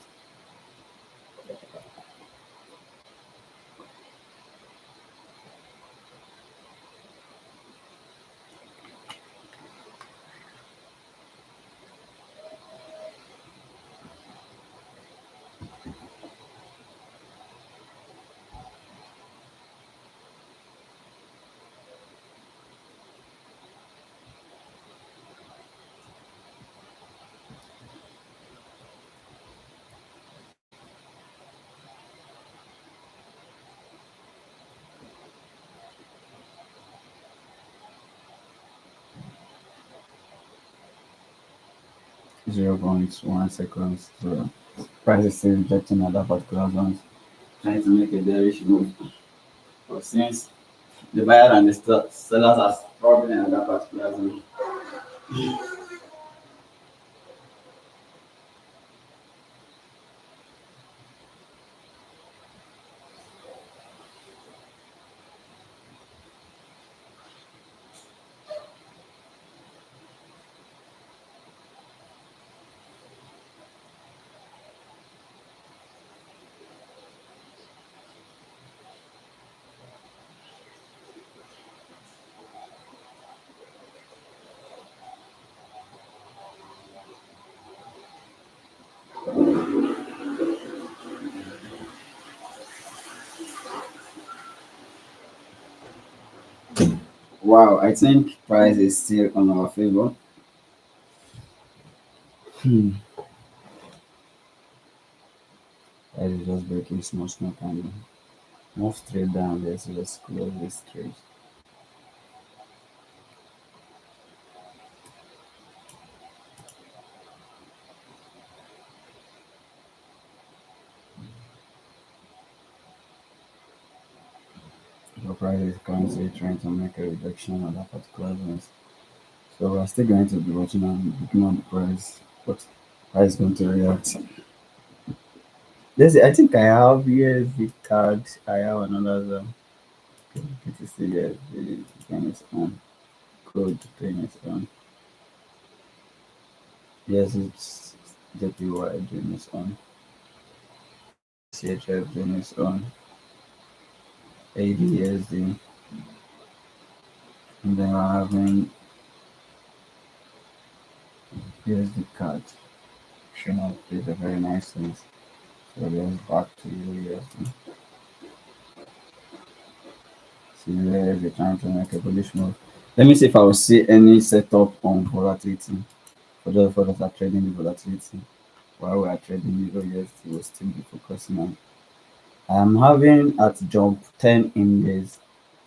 Speaker 1: Zero 0.1 seconds. So price is still rejecting at that particular zone, trying to make a bearish move. But since the buyer and the sellers are struggling at that particular zone, wow, I think price is still on our favor. Hmm. Price is just breaking small candle. Move straight down. Let's just close this trade. The price is currently trying to make a rejection on that particular zone. So we're still going to be watching and looking on the price. But price is going to react. I think I have USD card. I have another zone. It is still USD thing is on. Code thing is on. Yes, it's JPY doing is on. CHF doing is on. ADSD. And then we're having USD card. Showing up is a very nice thing. So let's back to USD. See where they're trying to make a bullish move. Let me see if I will see any setup on volatility for those that are trading the volatility. While we are trading Euro USD, we'll still be focusing on. I'm having at jump 10 index.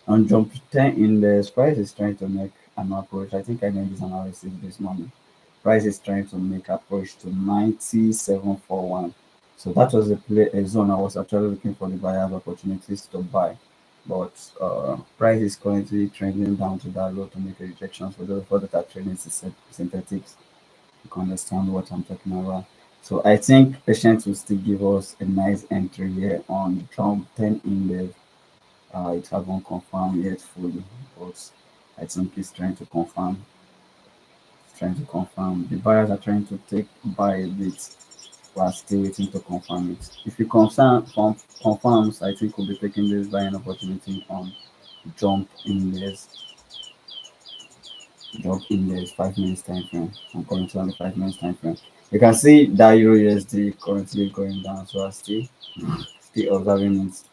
Speaker 1: On jump 10 index, price is trying to make an approach. I think I made this analysis this morning. Price is trying to make approach to 9741. So that was a zone I was actually looking for the buyers opportunities to buy. But price is currently trending down to that low to make a rejection. So those that are trading synthetics, you can understand what I'm talking about. So I think patience will still give us a nice entry here on jump 10 index. It haven't confirmed yet fully, but I think it's trying to confirm. It's trying to confirm. The buyers are trying to take buy a bit. We are still waiting to confirm it. If it confirms, I think we'll be taking this buying opportunity on jump index, jump index 5 minutes time frame. I'm currently on the 5 minutes time frame. You can see that Euro USD currently going down, so I still observing it.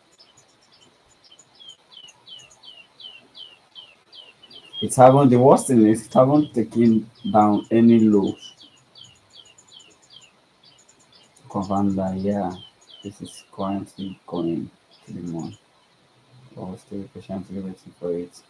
Speaker 1: It's haven't the worst thing is it haven't taken down any low to confirm that yeah, this is currently going to the moon. But we're still patiently waiting for it.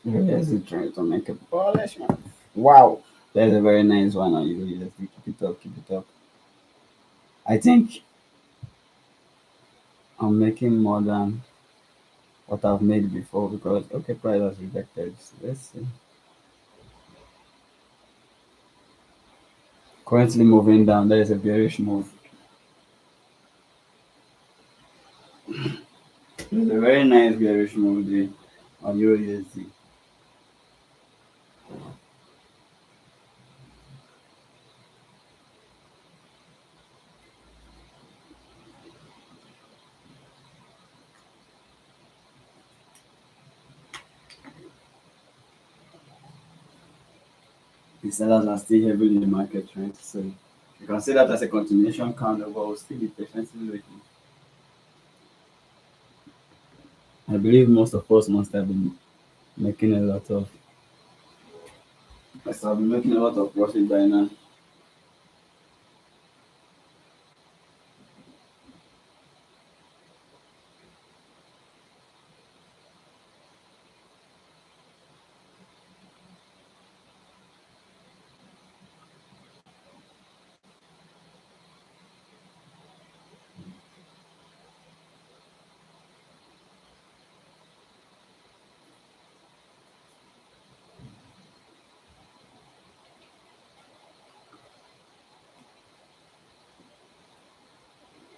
Speaker 1: Yes, it's trying to make a bullish man. Wow, there's a very nice one on you. Yes, keep it up, keep it up. I think I'm making more than what I've made before because okay, price has rejected. So let's see. Currently moving down. There is a bearish move. There's a very nice bearish move there on Euro USD. The sellers are still heavily in the market trying to sell. You can see that as a continuation candle, but we'll still be patiently waiting. I believe most of us must have been making a lot of must have been making a lot of profit by now.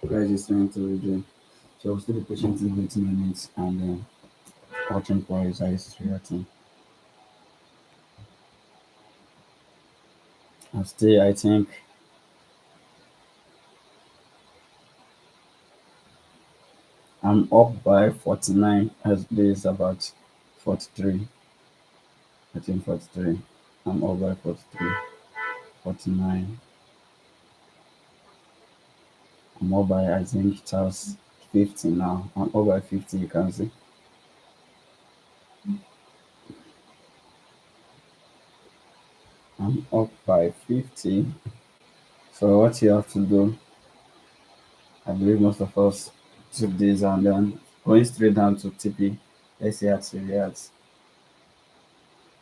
Speaker 1: Price is trying to rejoin. So we'll still be patiently waiting on it and watching price is reacting. And still, I think I'm up by 49 as this is about 43. I think 43. I'm up by 43, 49. I'm up by, I think it has 50 now. I'm up by 50, you can see. I'm up by 50. So what you have to do, I believe most of us took this and then going straight down to TP. Let's see how to react.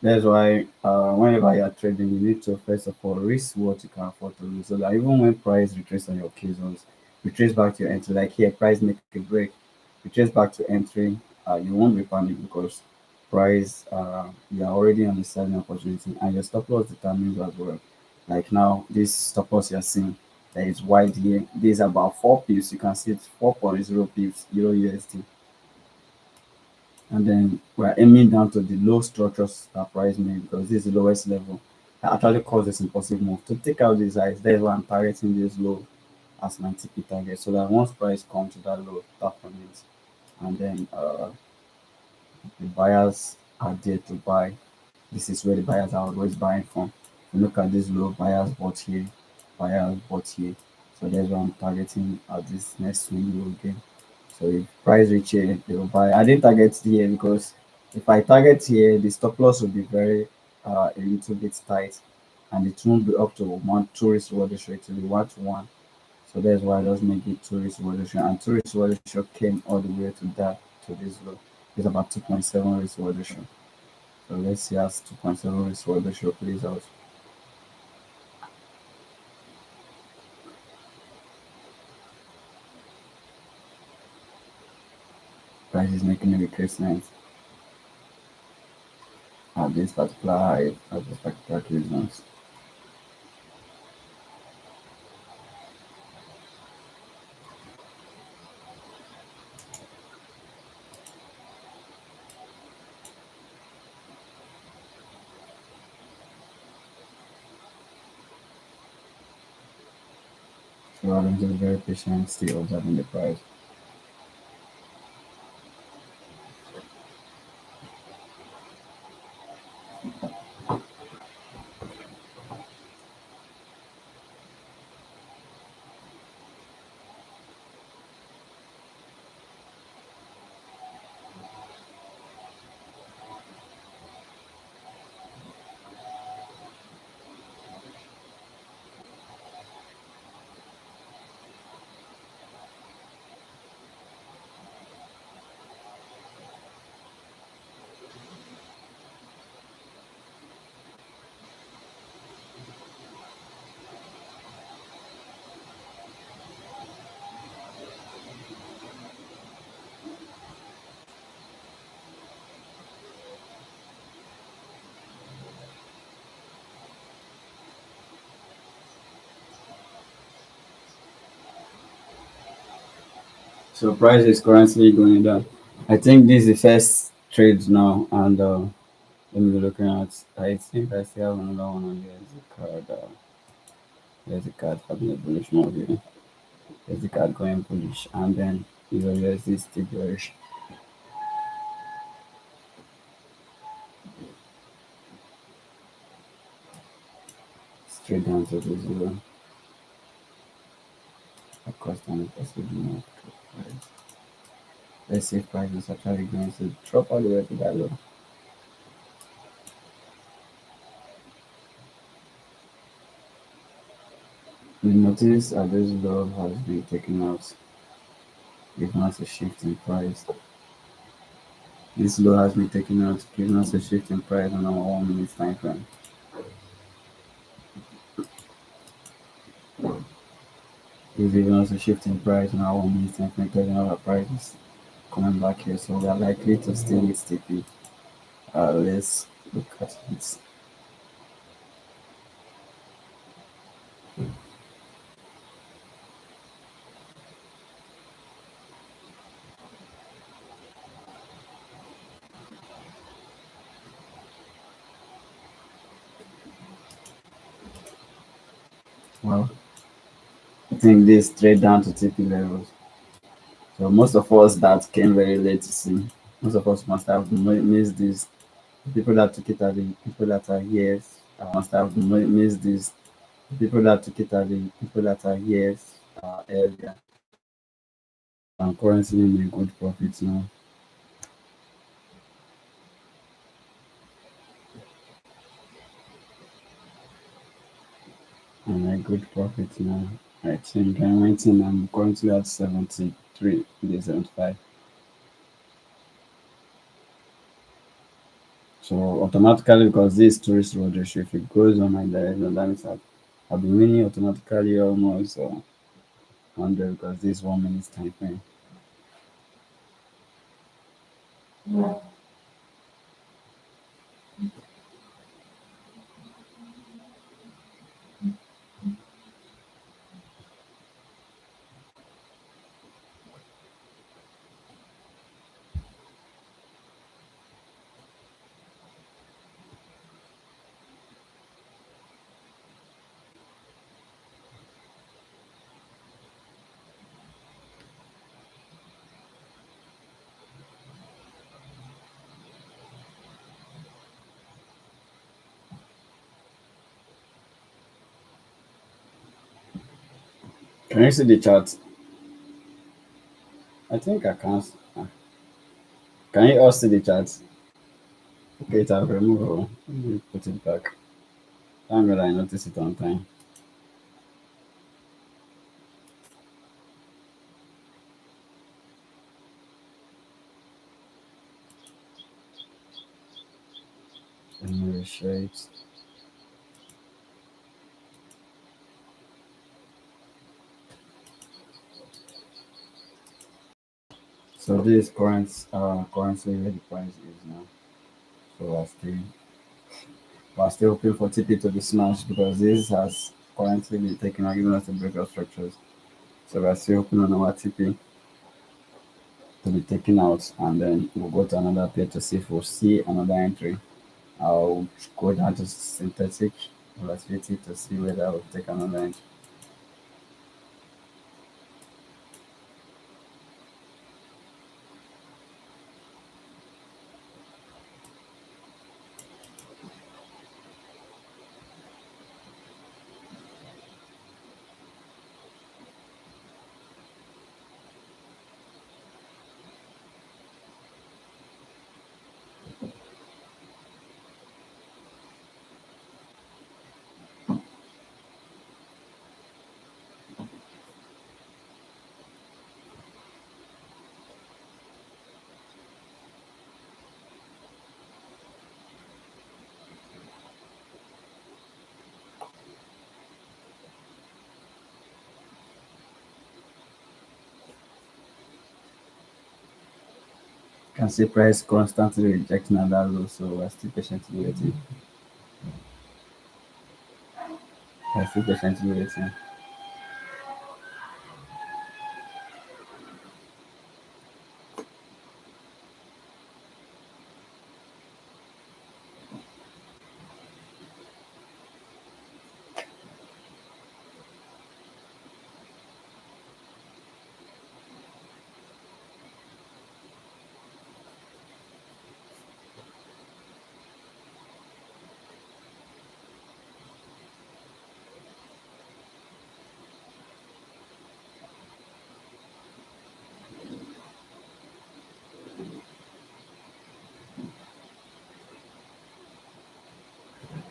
Speaker 1: That's why whenever you are trading, you need to first of all risk what you can afford to lose. So that even when price retrace on your key zones, retrace back to your entry. Like here, price make a break, retrace back to entry. You won't be panicked because price you are already on the selling opportunity and your stop loss determines as well. Like now, this stop loss you're seeing that is wide here. This is about 4 pips. You can see it's 4.0 pips Euro USD. and then we're aiming down to the low structures that price made because this is the lowest level. That actually causes this impulsive move to take out these highs. That is why I'm targeting this low as my TP target, so that once price comes to that low, tap on it, and then the buyers are there to buy. This is where the buyers are always buying from. If you look at this low, buyers bought here. So that's why I'm targeting at this next swing low again. So if price reach here, they will buy. I didn't target here because if I target here, the stop loss will be very a little bit tight, and it won't be up to one tourist reward ratio. It will be 1 to 1. So that's why I just make it tourist reward ratio. And tourist reward ratio came all the way to that to this low. It's about 2.7 risk reward ratio. So let's see as 2.7 risk reward ratio plays out. Price is making a retracement at this particular high, at this particular clearance. So I'm going to be very patient, still observing the price. So price is currently going down. I think this is the first trade now, and let me be looking at. I think I still have another one on here. There's a card. There's a card having a bullish move here. There's the card going bullish, and then there's this stick bearish straight down to the zero. Of course, then it possibly not. Let's see if price is actually going to drop all the way to that low. You notice that this low has been taken out, giving us a shift in price. This low has been taken out, giving us a shift in price on our 1 minute time frame. It's giving us a shift in price on our 1 minute time frame, telling our prices coming back here. So we are likely to still hit TP. Let's look at it. Well, I think this straight down to TP levels. So most of us that came very late to see, most of us must have missed this. People that took it at the people that are here must have missed this. People that took it at the people that are here earlier. I'm currently in a good profit now. I'm a good profit now. I think I went in. I'm currently at 73, 75. So automatically, because this tourist road ratio, if it goes on my direction, that means I'll be winning automatically almost 100 because this 1 minute time frame. Can you see the chat? I think I can. Can you all see the chat? Okay, it have removed. Let me put it back. Thank God I noticed it on time. Let me share it. So this is currently where the price is now. So we're still hoping for TP to be smashed because this has currently been taken out, giving us the breakout structures. So we're still hoping on our TP to be taken out, and then we'll go to another pair to see if we'll see another entry. I'll go down to synthetic volatility to see whether I'll take another entry. Can see price constantly rejecting another low, so we're still patiently waiting. We're still patiently waiting.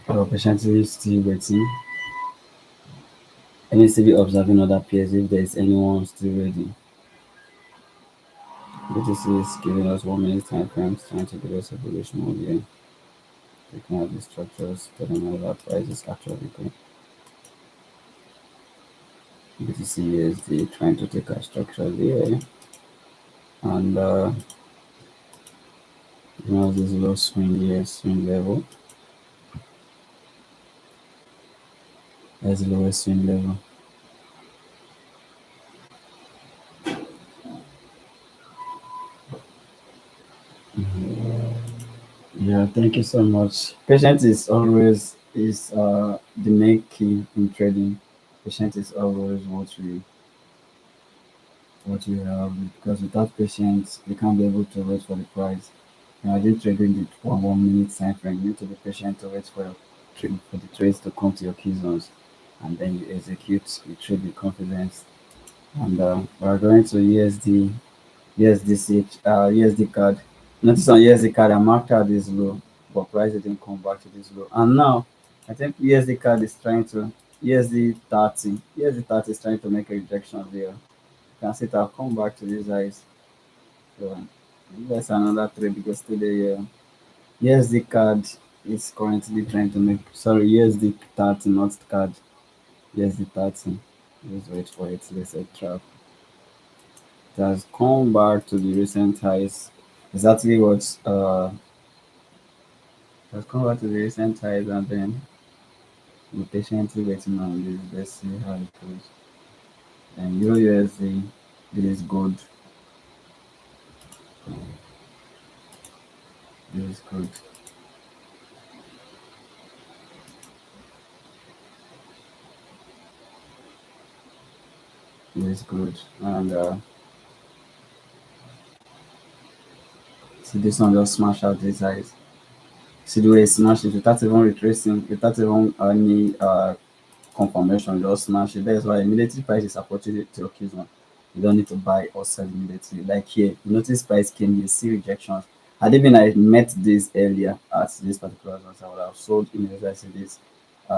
Speaker 1: We're patiently still waiting. I need to be observing other peers if there is anyone still ready. BTC is giving us 1 minute time frames, trying to give us a bullish move here. Taking out the structures, telling us that price is actually good. BTC USD trying to take our structure here. And this low swing here, swing level. That's the lowest swing level. Yeah, thank you so much. Patience is always is the main key in trading. Patience is always what we have because without patience we can't be able to wait for the price. Imagine trading the 1 minute time frame. You need to be patient to wait for for the trades to come to your key zones, and then you execute. You trade with confidence. And we're going to USD card. Notice on USD card, I marked out this low, but price didn't come back to this low. And now, I think USD card is trying to USD 30 is trying to make a rejection there. You can see it have come back to these highs. So that's another trade because today, USD card is currently trying to make USD 30, not card USD 30. Just wait for it. Let's say trap. It has come back to the recent highs. Exactly what has come back to the recent highs, and then we're patiently waiting on this. Let's see how it goes. And Euro USD, it is good. It is good. It is good. And see this one just smash out these highs. See the way it smashed it without even retracing, without even any confirmation, just smash it. That's why immediately price is opportunity to occasion. You don't need to buy or sell immediately. Like here, you notice price came here, see rejections. Had even I met this earlier at this particular one, I would have sold immediately. I see this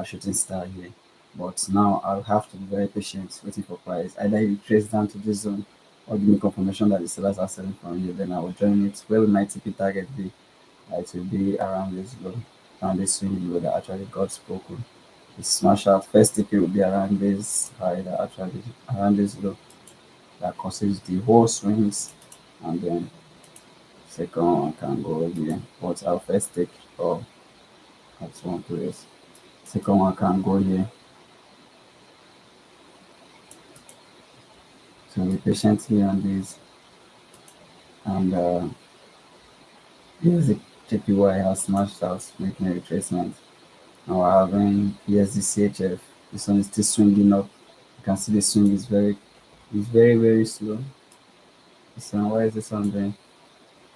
Speaker 1: shooting star here. But now I'll have to be very patient, waiting for price. Either you trace down to this zone or give me confirmation that the sellers are selling from here. Then I will join it. Where will my TP target be? It will be around this low, around this swing low that actually got broken. The smash out first TP will be around this high that actually around this low that causes the whole swings, and then second one can go here. But I'll first take oh that's one place. Second one can go here. So be patient here on this, and here's the JPY has smashed out, making a retracement. Now we're having here's the CHF. This one is still swinging up. You can see the swing is very very slow. So why is this one doing?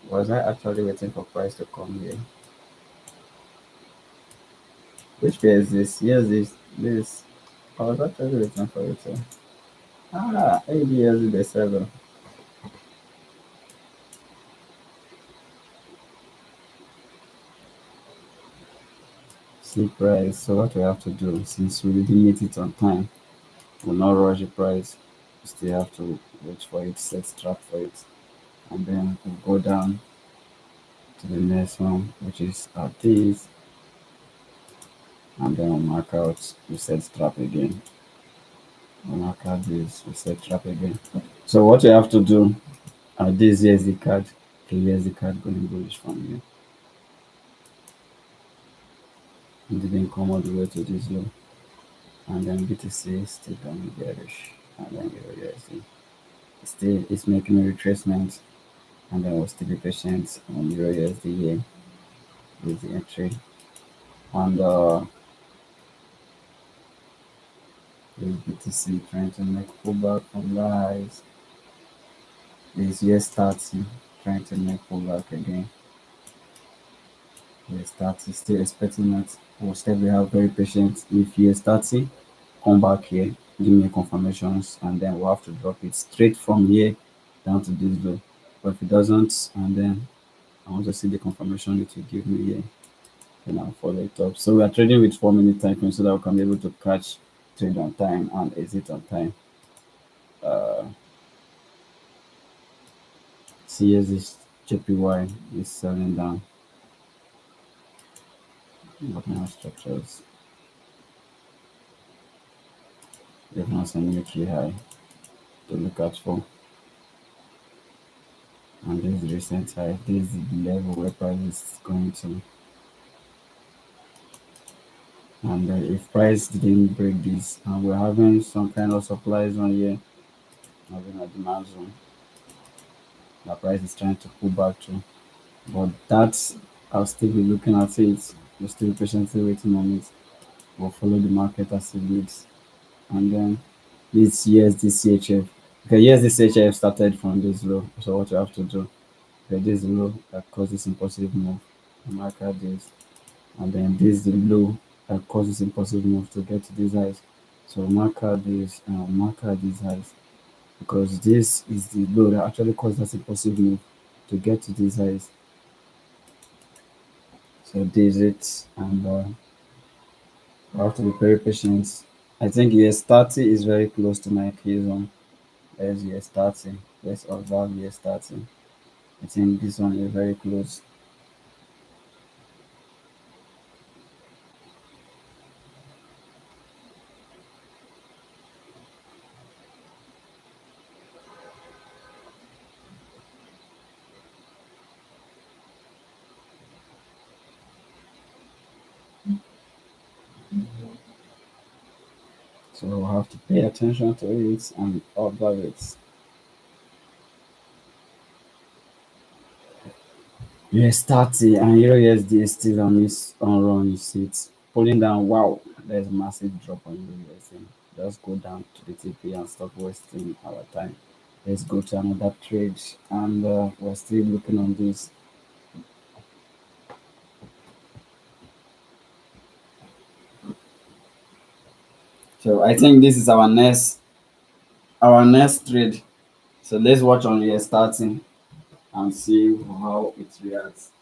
Speaker 1: Was I actually waiting for price to come here? Which pair is this? Yes, this. I was actually waiting for it. ABS the seven. See price. So what we have to do, since we didn't meet it on time, we'll not rush the price. We still have to wait for it, set trap for it, and then we'll go down to the next one, which is at this, and then we'll mark out, we set trap again. We'll mark out this, we set trap again. So what you have to do, this here's the card. Okay, here's the card going bullish from you. It didn't come all the way to this low. And then BTC still going bearish. And then Euro USD. Still it's making a retracement. And then we'll still be patient on Euro USD here with the entry. And with BTC trying to make pullback from the highs. This US30 trying to make pullback again. US30 still expecting it. We'll still be very patient. If US30 come back here, give me confirmations, and then we'll have to drop it straight from here down to this low. But if it doesn't, and then I want to see the confirmation it will give me here, then I'll follow it up. So we are trading with 4 minute time frame so that we can be able to catch trade on time and exit on time. Uh, See as this JPY is selling down. What now structures? There's now some new key high to look out for. And this is the recent high. This is the level where price is going to. And if price didn't break this, and we're having some kind of supply zone here, having a demand zone, the price is trying to pull back to. But that's I'll still be looking at it. We're still patiently waiting on it. We'll follow the market as it leads. And then this USD CHF. Okay, USD CHF started from this low. So what you have to do, okay, this low that causes impulsive move. Mark out this, and then this is the low that causes impulsive move to get to these highs. So mark out this and mark out these highs because this is the low that actually causes impulsive move to get to these highs. So this is it, and I have to be very patient. I think US30 is very close to my key zone. There's US30. Let's observe US30. I think this one is very close. So we'll have to pay attention to it and observe it. US30 and Euro USD is still on this on run. You see it's pulling down. Wow, there's a massive drop on Euro USD. Just go down to the TP and stop wasting our time. Let's go to another trade, and we're still looking on this. So I think this is our next trade. So let's watch on here starting and see how it reacts.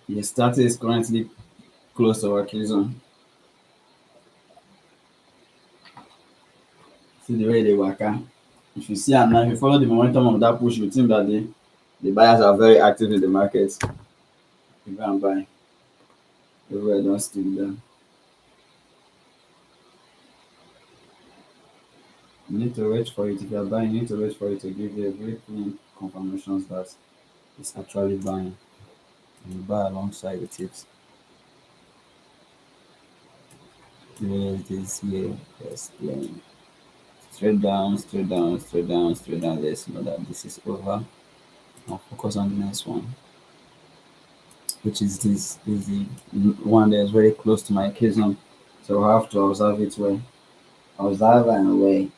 Speaker 1: The starting is currently close to our key zone. See the way they work. If you see and now if you follow the momentum of that push, you think that the buyers are very active in the market. You go and buy. Everywhere don't still there. You need to wait for it. If you are buying, you need to wait for it to give you a very clean confirmations that it's actually buying. And you buy alongside with it. Where it is here, yes, playing. Straight down, straight down, straight down, straight down. Let's know that this is over. Now focus on the next one, which is this is the one that is very close to my key zone. So I have to observe it well. Observe and weigh.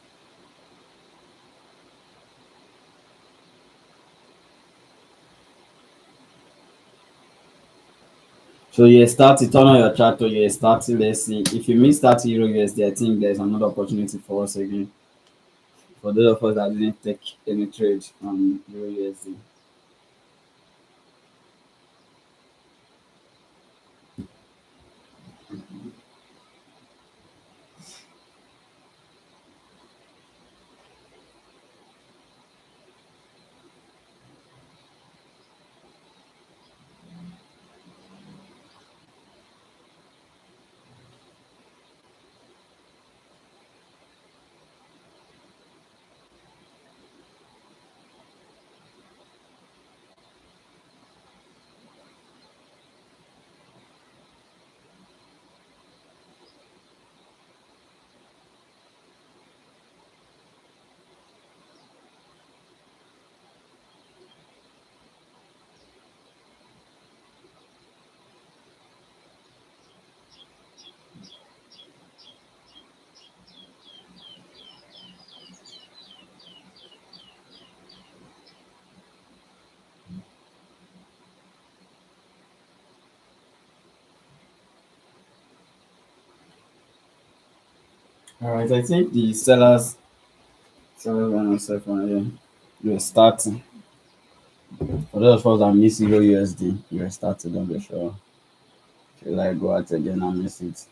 Speaker 1: So you start to turn on your chart or you start to let's see. If you miss that Euro USD, I think there's another opportunity for us again. For those of us that didn't take any trade on Euro USD. Alright, I think the sellers on yourself on here. You're starting. For those of us that miss Euro USD, you're starting, don't be sure. If you like go out again and miss it.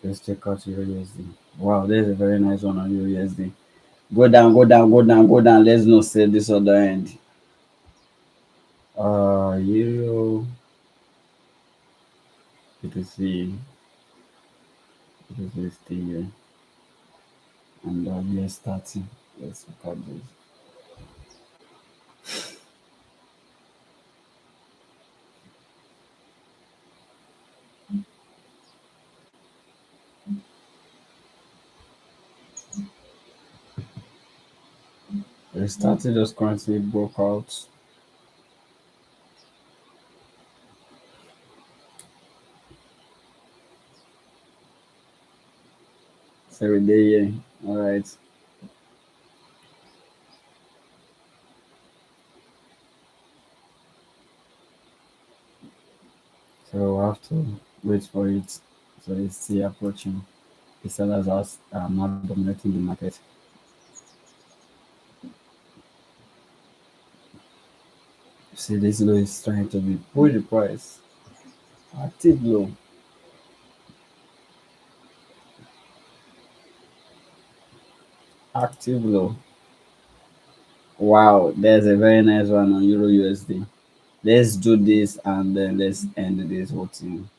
Speaker 1: Let's check out Euro USD. Wow, there's a very nice one on Euro USD. Go down, go down, go down, go down. Let's not say this other end. Euro. It is the it is the here. And we are starting. Let's look at this. We started just currently broke out. So every day, yeah. All right. So we'll have to wait for it. So it's still approaching. The sellers are not dominating the market. See, this low is trying to be push the price. Active low. Active low. Wow, there's a very nice one on Euro USD. Let's do this and then let's end this whole thing.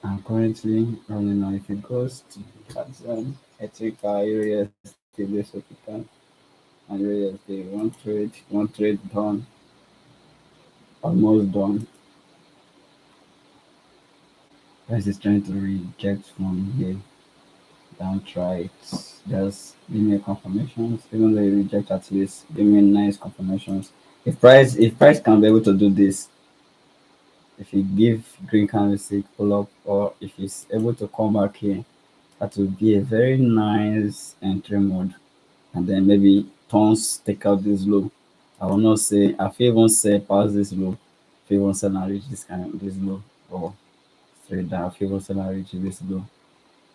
Speaker 1: I'm currently running on if it goes to I think Euro USD this week and Euro USD one trade done, almost done. Price is trying to reject from here. Don't try it. Just give me confirmations. Even though you reject at least, give me nice confirmations. If price can be able to do this, if you give green candlestick pull up, or if he's able to come back here, that will be a very nice entry mode. And then maybe turns take out this low. I will not say I feel even say pass this low. If even sell and reach this kind of this low, or straight down, if even sell and reach this low.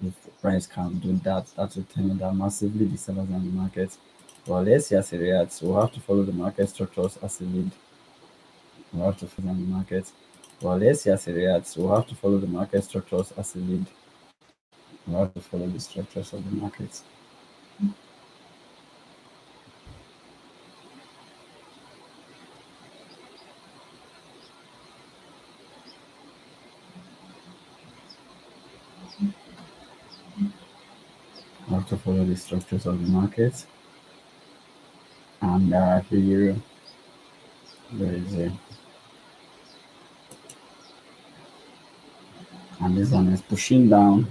Speaker 1: If the price can do that, that will tell me that massively the sellers in the market. Well, let's see as it reacts. We'll have to follow the market structures as a lead. We'll have to follow the market. Well, let's see as it reacts. We'll have to follow the market structures as a lead. We'll have to follow the structures of the market. We'll have to follow the structures of the market. And here there is a, and this one is pushing down.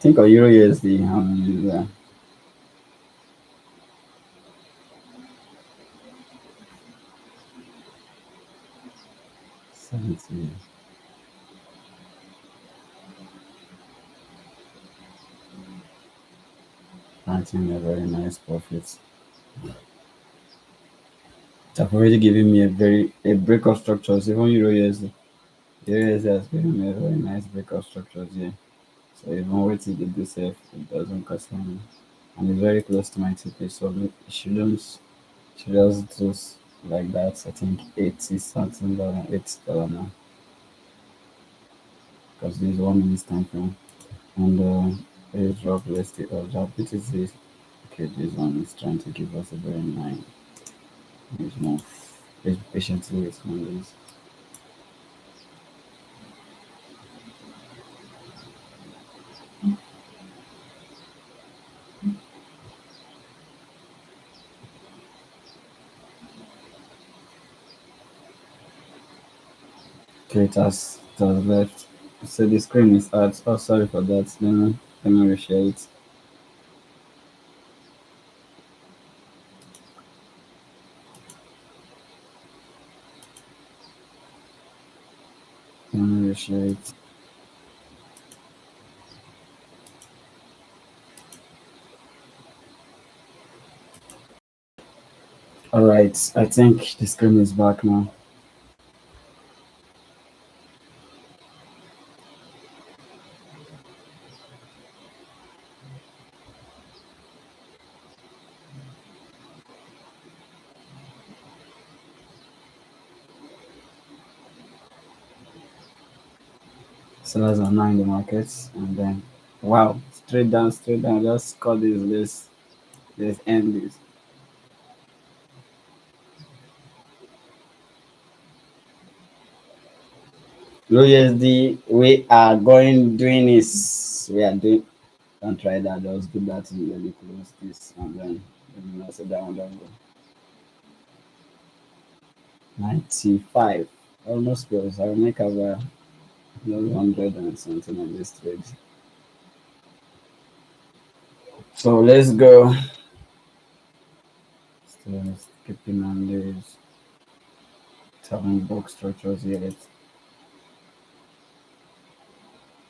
Speaker 1: Think of Euro USD. How many is that? 70. Planting a very nice profit. It have already given me a break of structures. Even Euro USD. Euro USD has given me a very nice break of structures here. So even waiting to do safe, it doesn't concern me. And it's very close to my TP, so it should just do like that. I think 80 something dollar, $8 now. Because this is 1 minute time frame. And let's drop let's take drop. It is this. Okay, this one is trying to give us a very nice. There's more. Let's patiently wait on this. Okay, it has left. So the screen is out. Oh, sorry for that. Let me reshare it. Let me reshare it. All right, I think the screen is back now. Sellers are now in the markets, and then wow, straight down. Just cut this. Let's end this. Low USD, we are going doing this. We are doing. Don't try that. Just do that and let me close this, and then let me not say that one don't go. 95, almost close. I will make over 100 and something on this trade. So let's go. Still keeping on this. Having box structures here. It's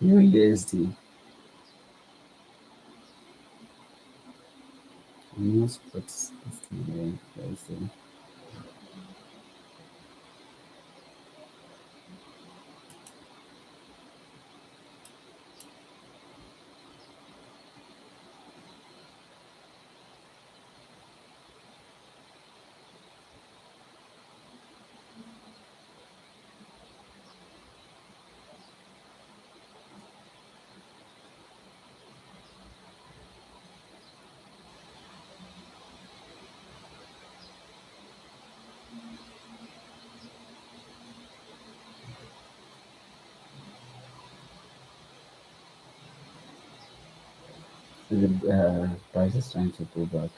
Speaker 1: USD. Almost put this thing there. Let's see. The price is trying to pull back.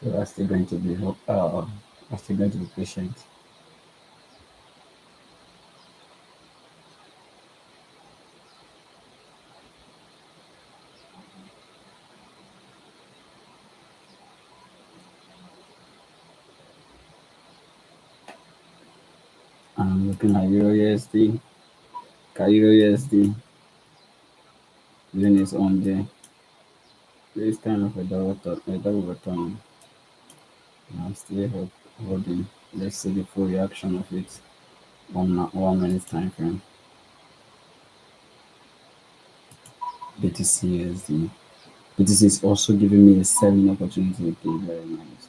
Speaker 1: So I'm still going to be I'm still going to be patient. I'm looking at Euro USD. Euro USD doing its own day. This kind of a double button. I'm still holding. Let's see the full reaction of it. 1 minute time frame. BTC USD. BTC is also giving me a selling opportunity. Okay, very nice.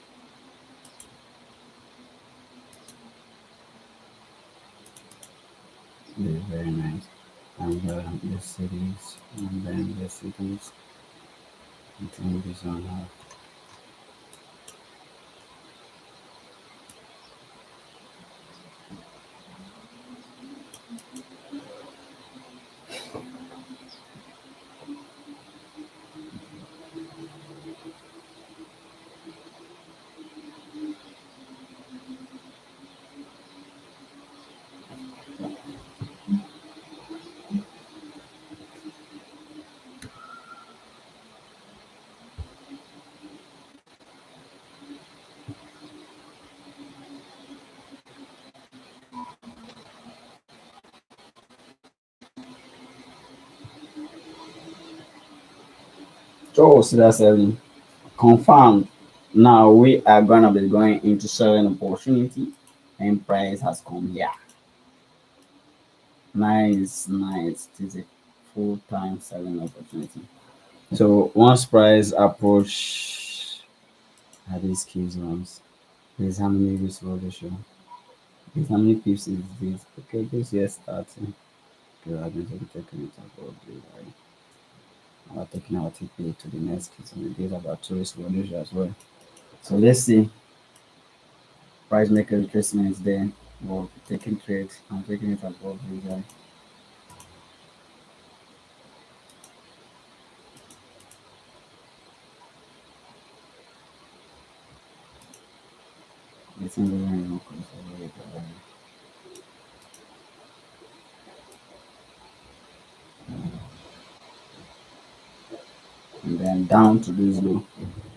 Speaker 1: Very nice. And let's see this. And then let's see this. Continue this one now. So, that's selling. Confirmed. Now we are gonna be going into selling opportunity, and price has come here. Nice, nice. It is a full time selling opportunity. So once price approach are these keys ones. This how many views for the show? This how many pips is this? Okay, this year starting. Okay, I'm going to be taking it about the right. We're taking our TP to the next key. So we did about 2 weeks for as well. So let's see. Price maker retracement then. We're taking trades. I'm taking it above the guy. Getting very low consolidate. And then down to this low.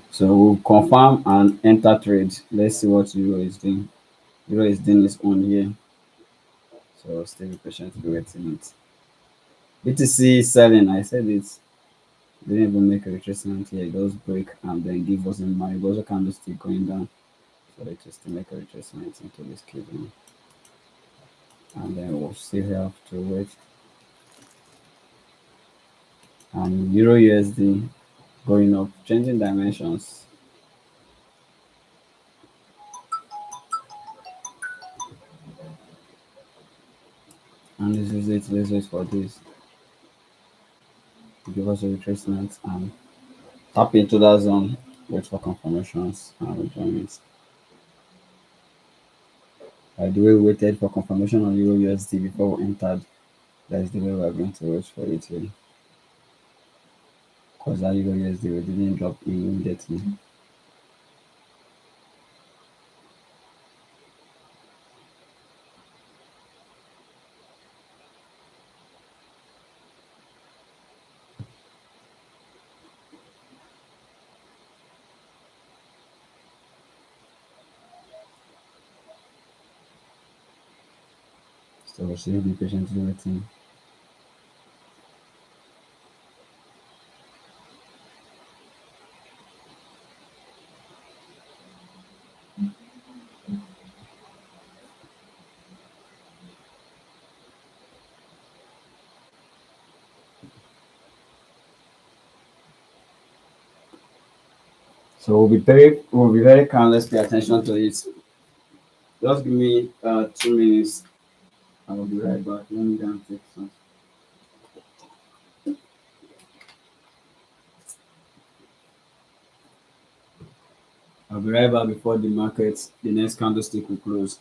Speaker 1: So we'll confirm and enter trade. Let's see what Euro is doing. Euro is doing its own here. So stay be patiently waiting it. BTC selling, I said it didn't even make a retracement here. It does break and then give us in money. It also candlestick going down. So it is to make a retracement into this cable. And then we'll still have to wait. And Euro USD going up, changing dimensions. And this is it. Let's wait for this to give us a retracement and tap into that zone, wait for confirmations, and we join it. By the way, we waited for confirmation on Euro USD before we entered. That's the way we're going to wait for it here. Because that Euro USD we didn't drop immediately. So we'll still be patiently waiting. So we'll be very calm. Let's pay attention to it. Just give me 2 minutes. I will be right back. Let me go and take some. I'll be right back before the next candlestick will close.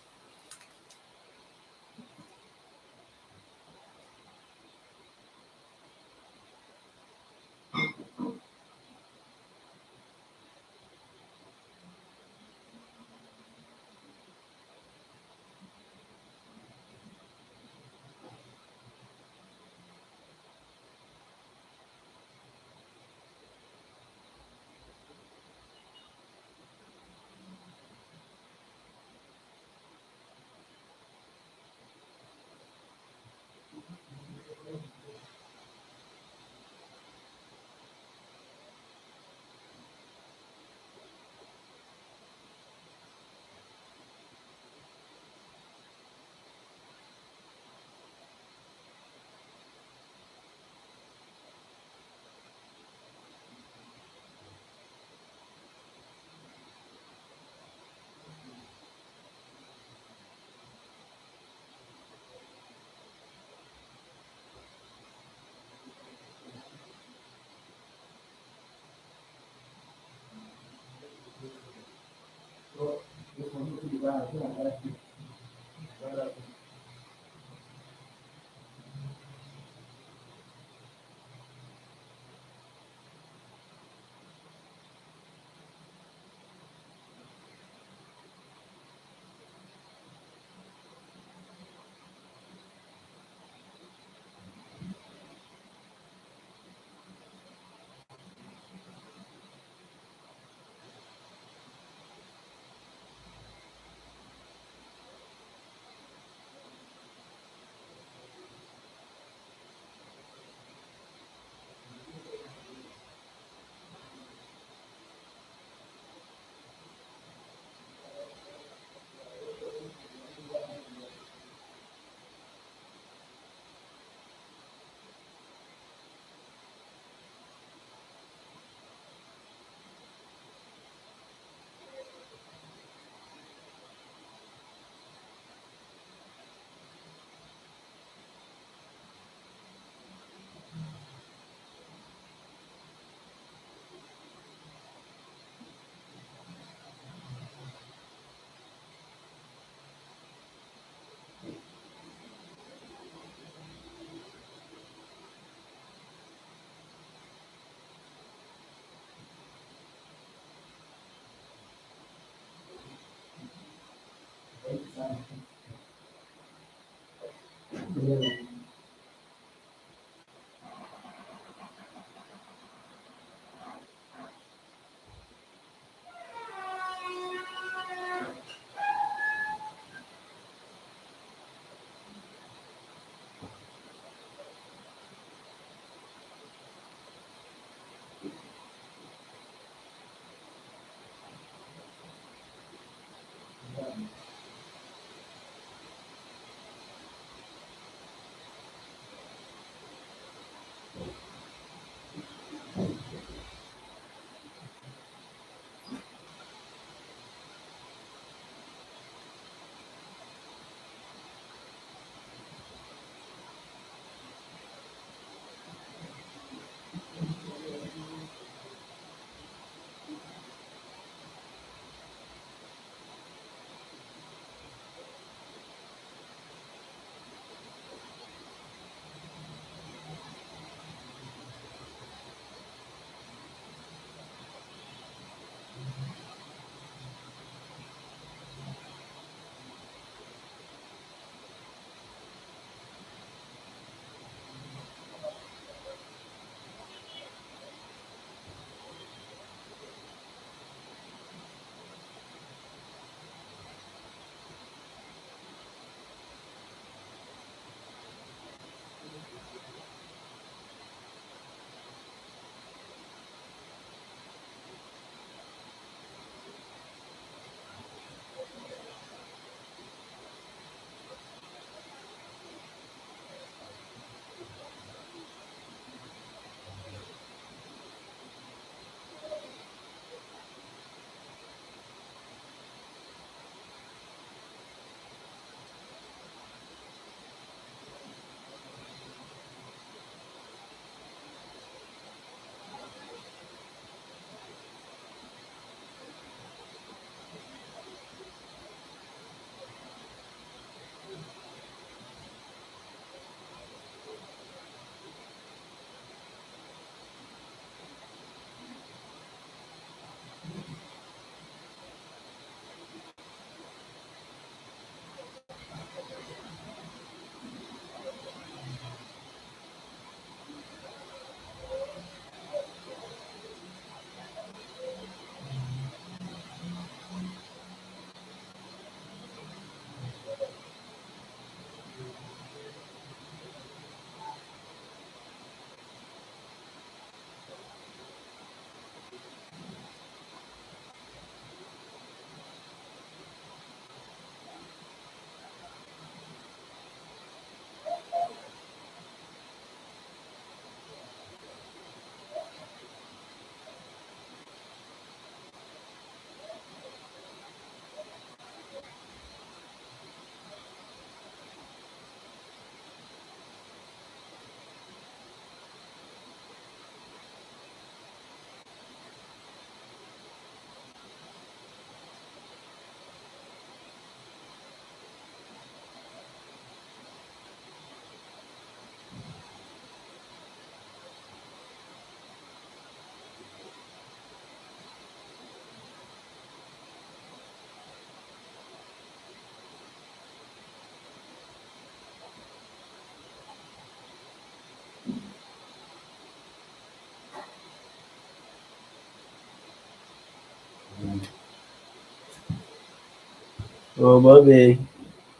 Speaker 1: Oh, Bobby,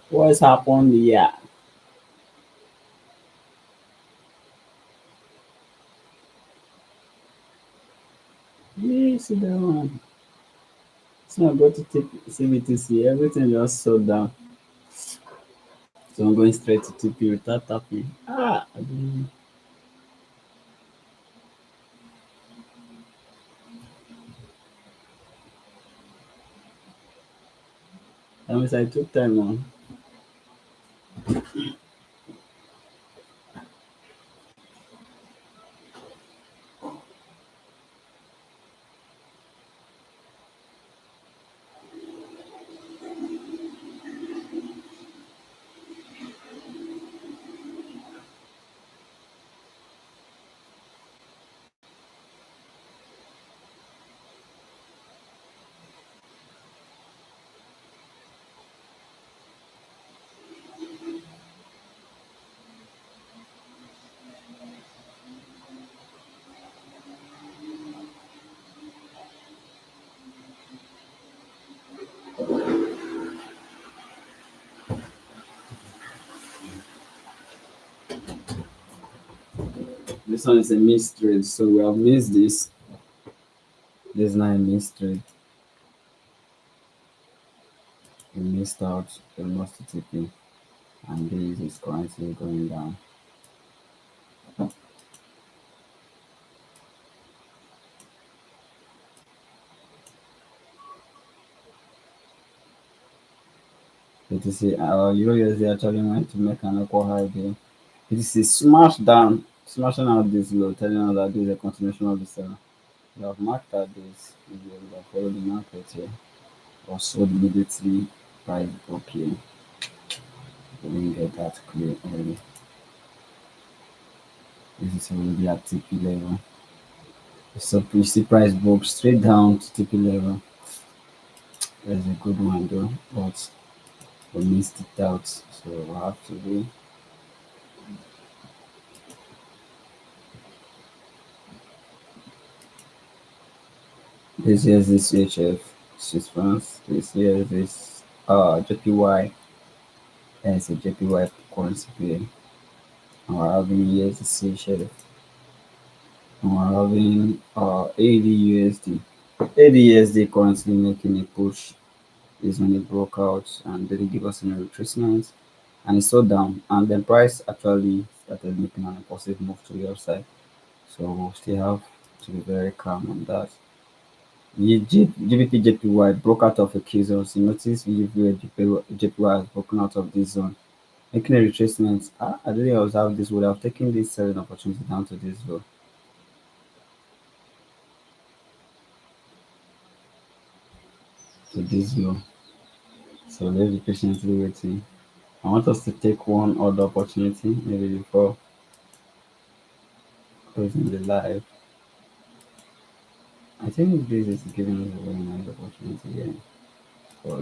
Speaker 1: what's happened here? Yes, sit down. So I go to CBTC, everything just shut down. So I'm going straight to TP without tapping. I don't That means I took time on. This one is a mystery, so we have missed this. This is not a mystery. We missed out. We lost the TP, and this is currently going down. BTC, our USD actually went to make an equal high day. BTC smashed down, smashing out this low, telling us that this is a continuation of the seller. We have marked out this. We have followed the market here. Or sold immediately price okay. We didn't get that clear early. This is already at TP level. So you see price broke straight down to TP level. That's a good one though, but we missed it out. So we have to do. This here is the CHF Swiss francs. This here is this JPY. It's a JPY currency pair. And we're having here is the CHF. And we're having ADUSD. ADUSD currently making a push is when it broke out and didn't give us any retracement and it slowed down and then price actually started making an impulsive move to the upside. So we'll still have to be very calm on that. GBP JPY broke out of a key zone. So notice JPY has broken out of this zone, making a retracement. I didn't observe this would have taken this selling opportunity down to this low. To this low. So let's be patiently waiting. I want us to take one other opportunity maybe before closing the live. I think this is giving us a very nice opportunity here. So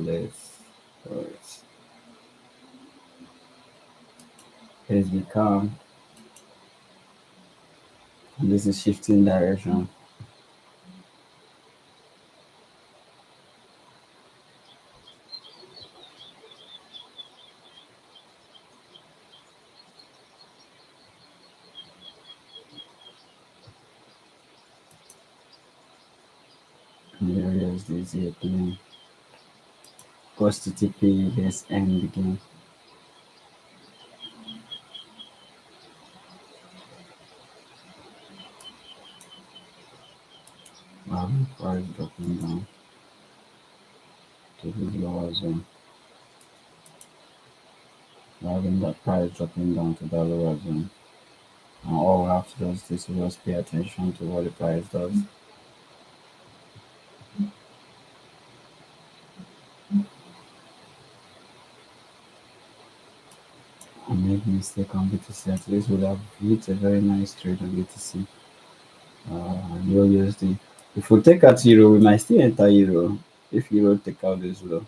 Speaker 1: let's be calm. And this is shifting direction. And here is this here playing. Goes to TP, let's end the game. Wow, price dropping down to the lower zone. We're having that price dropping down to the lower zone. And all we have to do is just pay attention to what the price does. I made mistake on BTC. At least would have hit a very nice trade on BTC. Euro USD. If we take out euro, we might still enter euro. If euro take out this low,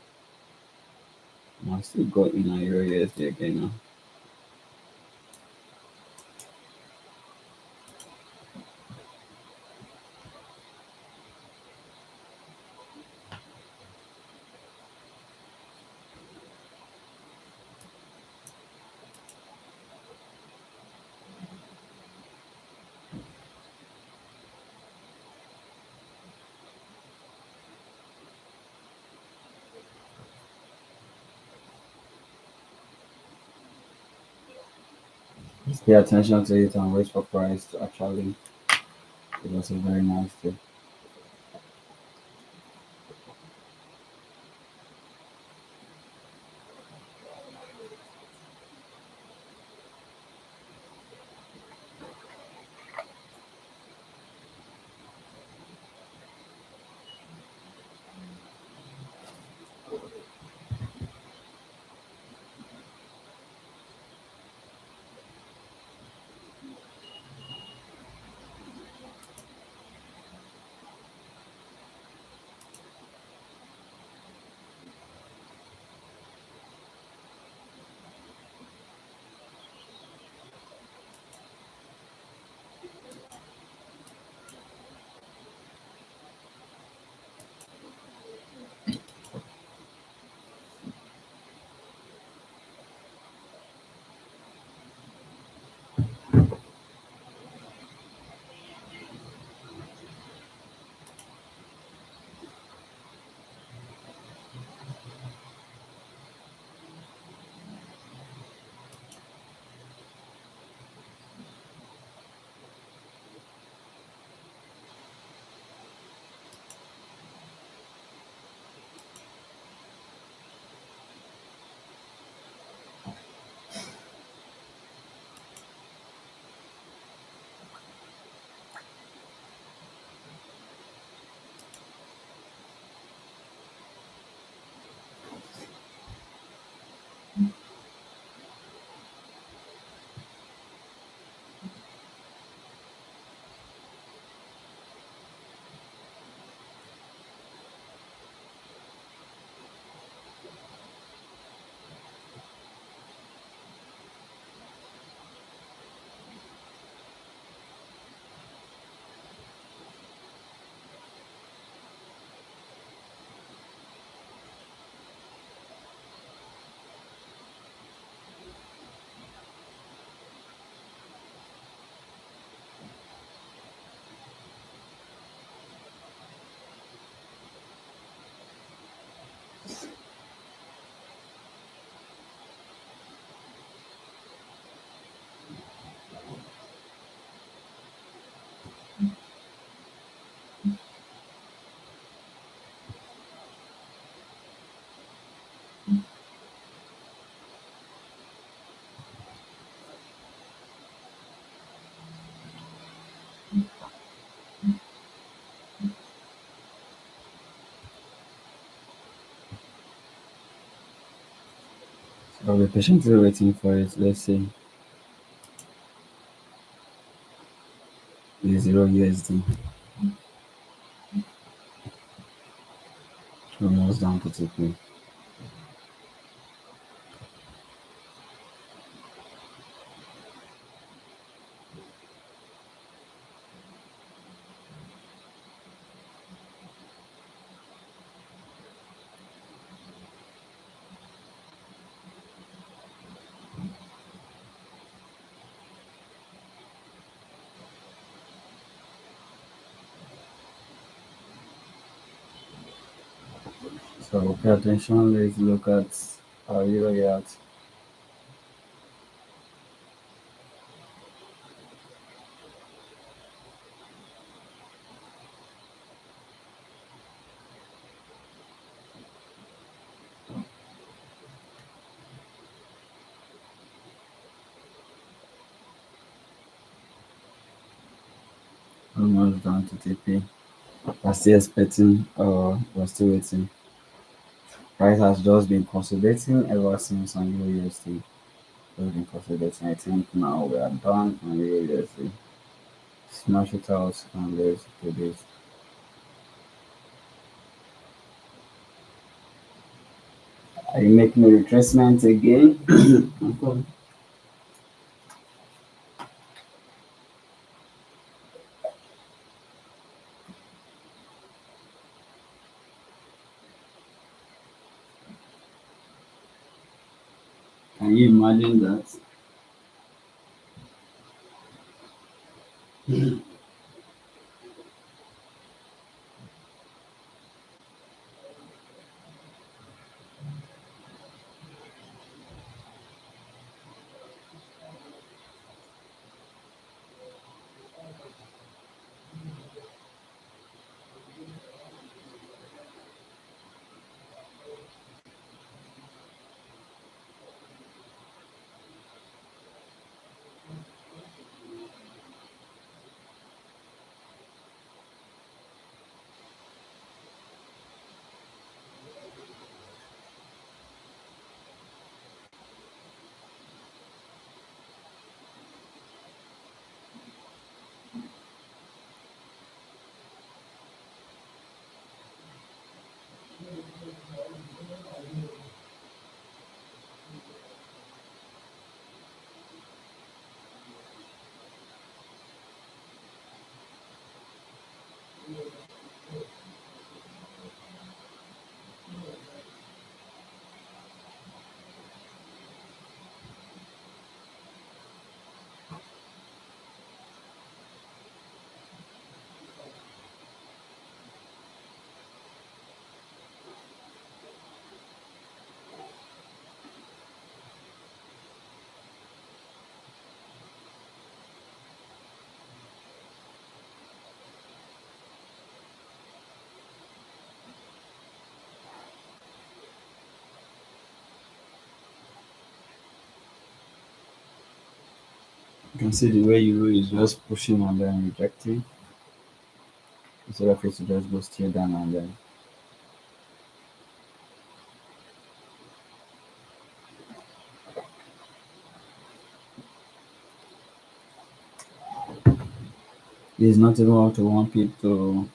Speaker 1: we might still go in on euro USD again now. pay attention to it and wait for price to actually give us a very nice day. So we're patiently waiting for it. Let's see the 0 USD almost down to TP. So pay attention. Let's look at our Euro yard. Almost down to TP. We're still expecting, we're still waiting. Price has just been consolidating ever since on Euro USD. Just been consolidating. I think now we are done on Euro USD. Smash it out and let's do this. Are you making a retracement again? Okay. Can you imagine that? You can see the way you is just pushing and then rejecting instead of it to just go straight down and then it's not even up to 1 p to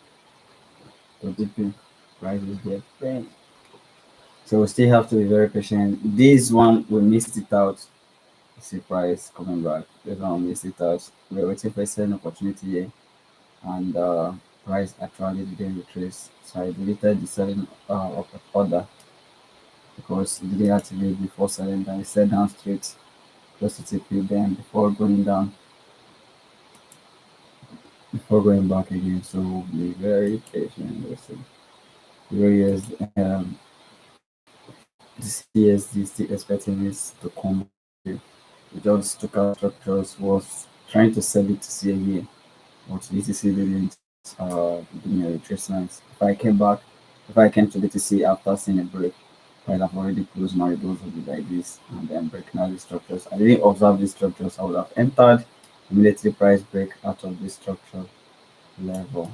Speaker 1: DP prices there. So we still have to be very patient. This one we missed it out. See price coming back. This one we missed it out. We're waiting for a selling opportunity here, and price actually didn't retrace. So I deleted the selling order because it didn't activate before selling. Then it set down straight close to TP. Then before going back again. So be very patient. Listen. Euro the CSD still expecting it to come. We just took out structures, was trying to sell it to CAE, but BTC didn't give me a retracement. If I came to BTC after seeing a break, I'd have already closed my doors would be like this and then breaking out these structures. I didn't observe these structures. I would have entered immediately price break out of this structure level.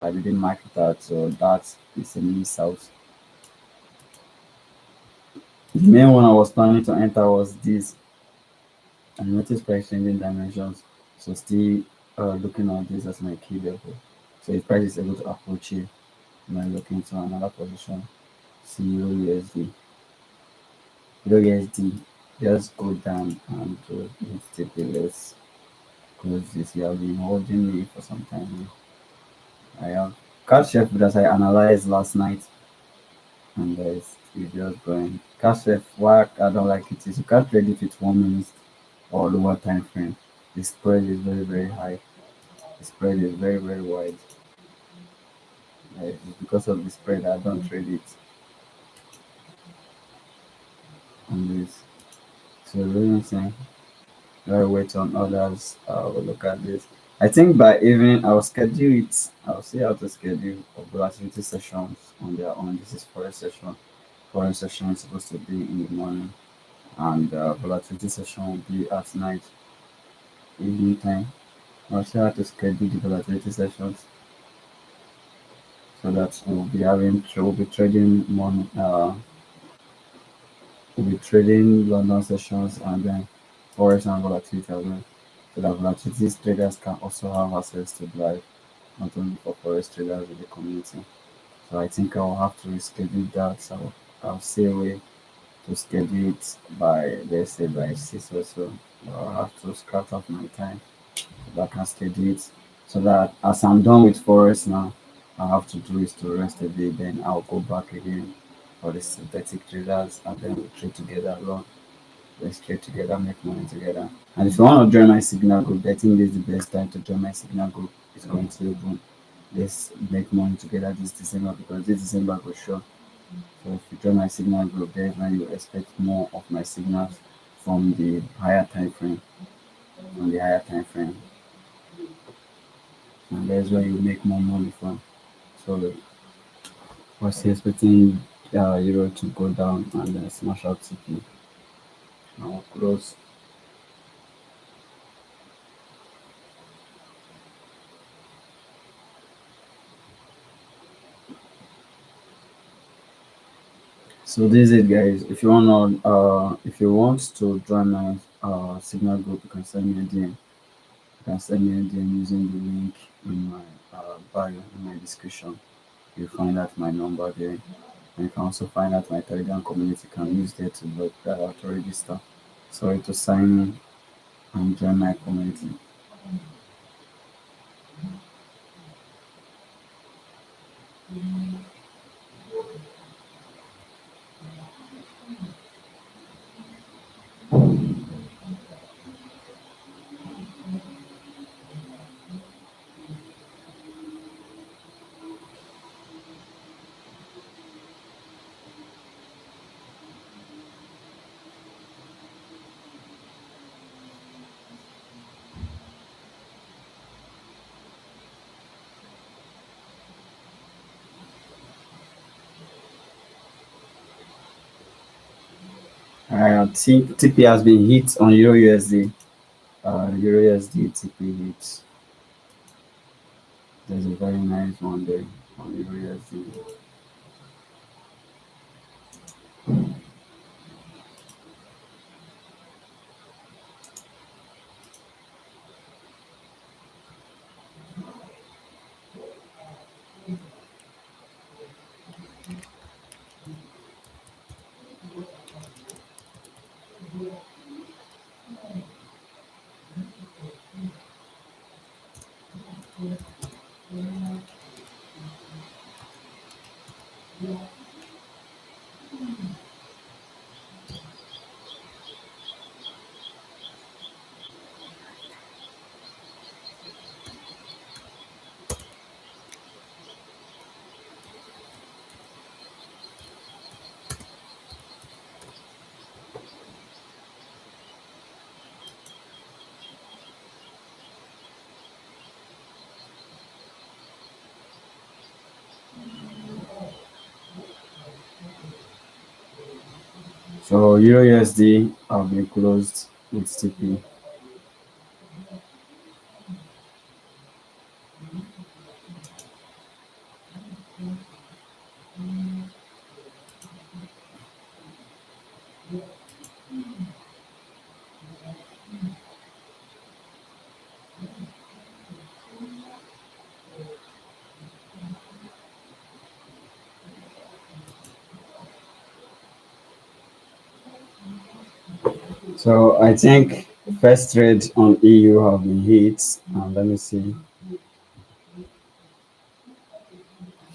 Speaker 1: I didn't mark it out, so that is a miss out. The main one I was planning to enter was this. I noticed price changing dimensions, so still looking at this as my key level. So if price is able to approach here, I might look into another position. See USD. USD just go down and take the less because this year have been holding me for some time now. I have cash chef that I analyzed last night and it's just going. Cash chef, why I don't like it is you can't trade it with 1 minute or lower time frame. The spread is very, very high. The spread is very, very wide. It's because of the spread I don't trade it on this. So really saying gotta wait on others. We'll look at this. I think by evening I'll schedule it. I'll see how to schedule volatility sessions on their own. This is forest session. Forest session is supposed to be in the morning, and volatility session will be at night, evening time. I'll see how to schedule the volatility sessions so that we'll be trading morning. We'll be trading London sessions and then forex and volatility as well. So that volatility traders can also have access to Drive, not only for forex traders in the community. So I think I'll have to reschedule that. So I'll see a way to schedule it by let's say by 6 or so. I'll have to scrap up my time so that I can schedule it. So that as I'm done with forex now, I have to do is to rest a bit, then I'll go back again for the synthetic traders and then we trade together alone. Let's trade together, make money together. And if you want to join my signal group, I think this is the best time to join my signal group. It's going to open. Let's make money together this December because this December for sure. So if you join my signal group, there's when you expect more of my signals from the higher time frame. From the higher time frame. And there's where you make more money from. So was expecting euro to go down and then smash out CP. Now close. So this is it, guys. If you want to join my signal group, you can send me a DM. You can send me a DM using the link in my bio in my description. You'll find out my number there. And you can also find out my Telegram community. You can use there to look to register. Sorry to sign in and join my community. TP has been hit on Euro USD. Euro USD TP hits. There's a very nice one there on Euro USD. So Euro USD have been closed with TP. So I think first trade on EU have been hit. Let me see.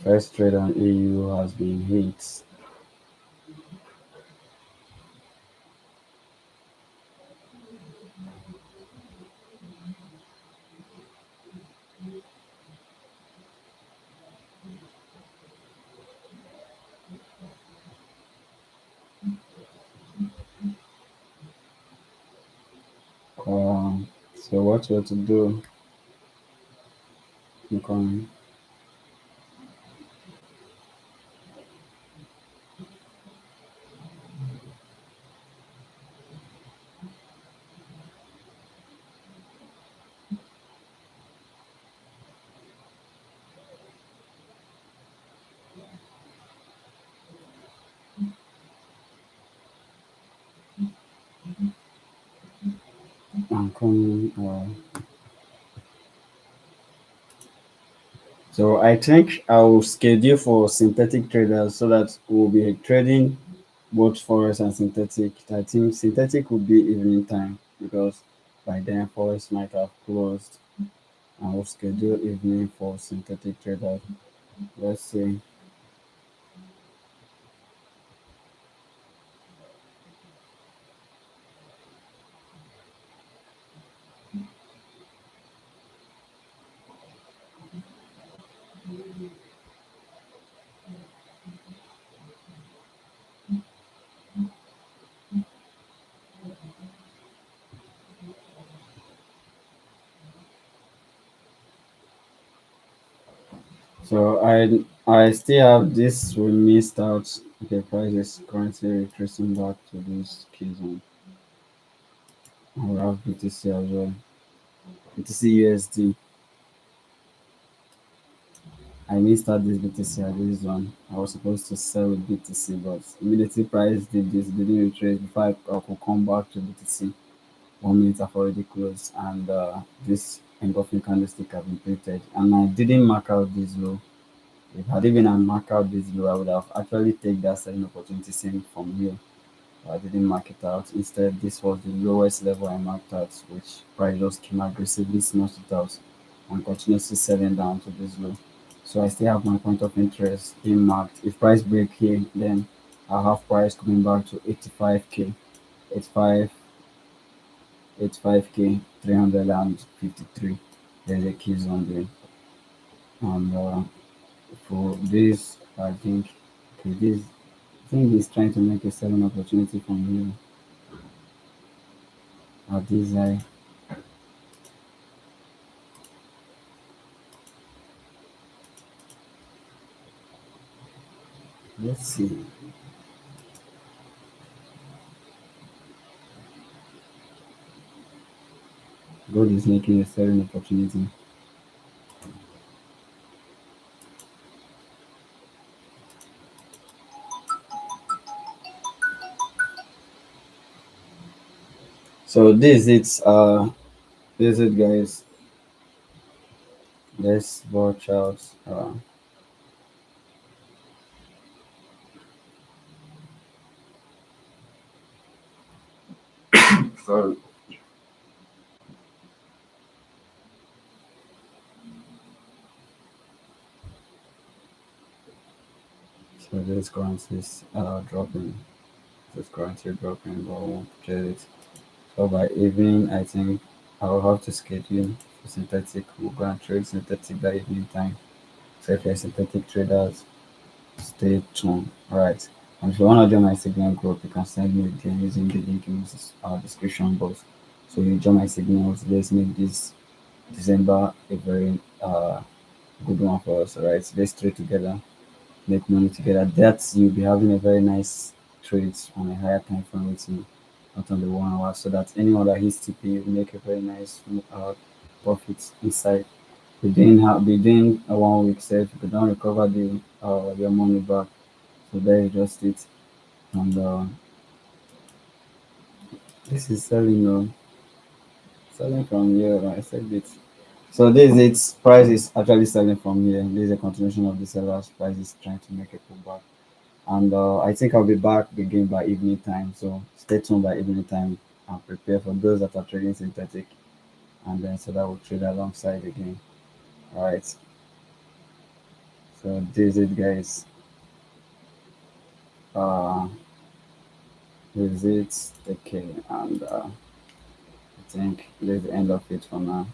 Speaker 1: First trade on EU has been hit. So what we have to do? Okay. I'm coming. So I think I will schedule for synthetic traders so that we'll be trading both forex and synthetic. I think synthetic would be evening time because by then forex might have closed. I will schedule evening for synthetic traders. Let's see. So I still have this we missed out. Okay, price is currently retracing back to this key zone. I will have BTC as well. BTC USD. I missed out this BTC at this one. I was supposed to sell with BTC, but immediately price did this, didn't retrace before I could come back to BTC. 1 minute have already closed, and this engulfing candlestick have been printed, and I didn't mark out this low. If had it been a mark out this low, I would have actually take that selling opportunity same from here. I didn't mark it out. Instead, this was the lowest level I marked out, which price just came aggressively smashed it out and continuously selling down to this low. So I still have my point of interest being marked. If price break here, then I'll have price coming back to 85k, 85, 85k, 353. There's a key zone there. And for this, I think, okay, this, I think he's trying to make a selling opportunity from here at this high. Let's see. God is making a selling opportunity. So this is it guys. Let's watch out. So so this currency is dropping. This currency dropping, but I won't trade it. So by evening, I think I'll have to schedule for synthetic. We'll go and trade synthetic that evening time. So if you're synthetic traders, stay tuned. Alright. And if you want to join my Signal group, you can send me again using the link in our description box. So you join my signals. Let's make this December a very good one for us. Alright. Let's trade together, make money together. That you'll be having a very nice trades on a higher time frame with me, not on the 1 hour, so that anyone that hits TP will make a very nice profit inside. Within a 1 week set, you don't recover the your money back. So that is just it. And this is selling from here. I said it. So this is it. Price is actually selling from here. This is a continuation of the seller's price is trying to make a pullback. And I think I'll be back again by evening time. So stay tuned by evening time and prepare for those that are trading synthetic. And then so that will trade alongside again. All right. So this is it, guys. Uh, this is it. Okay. And I think this is the end of it for now.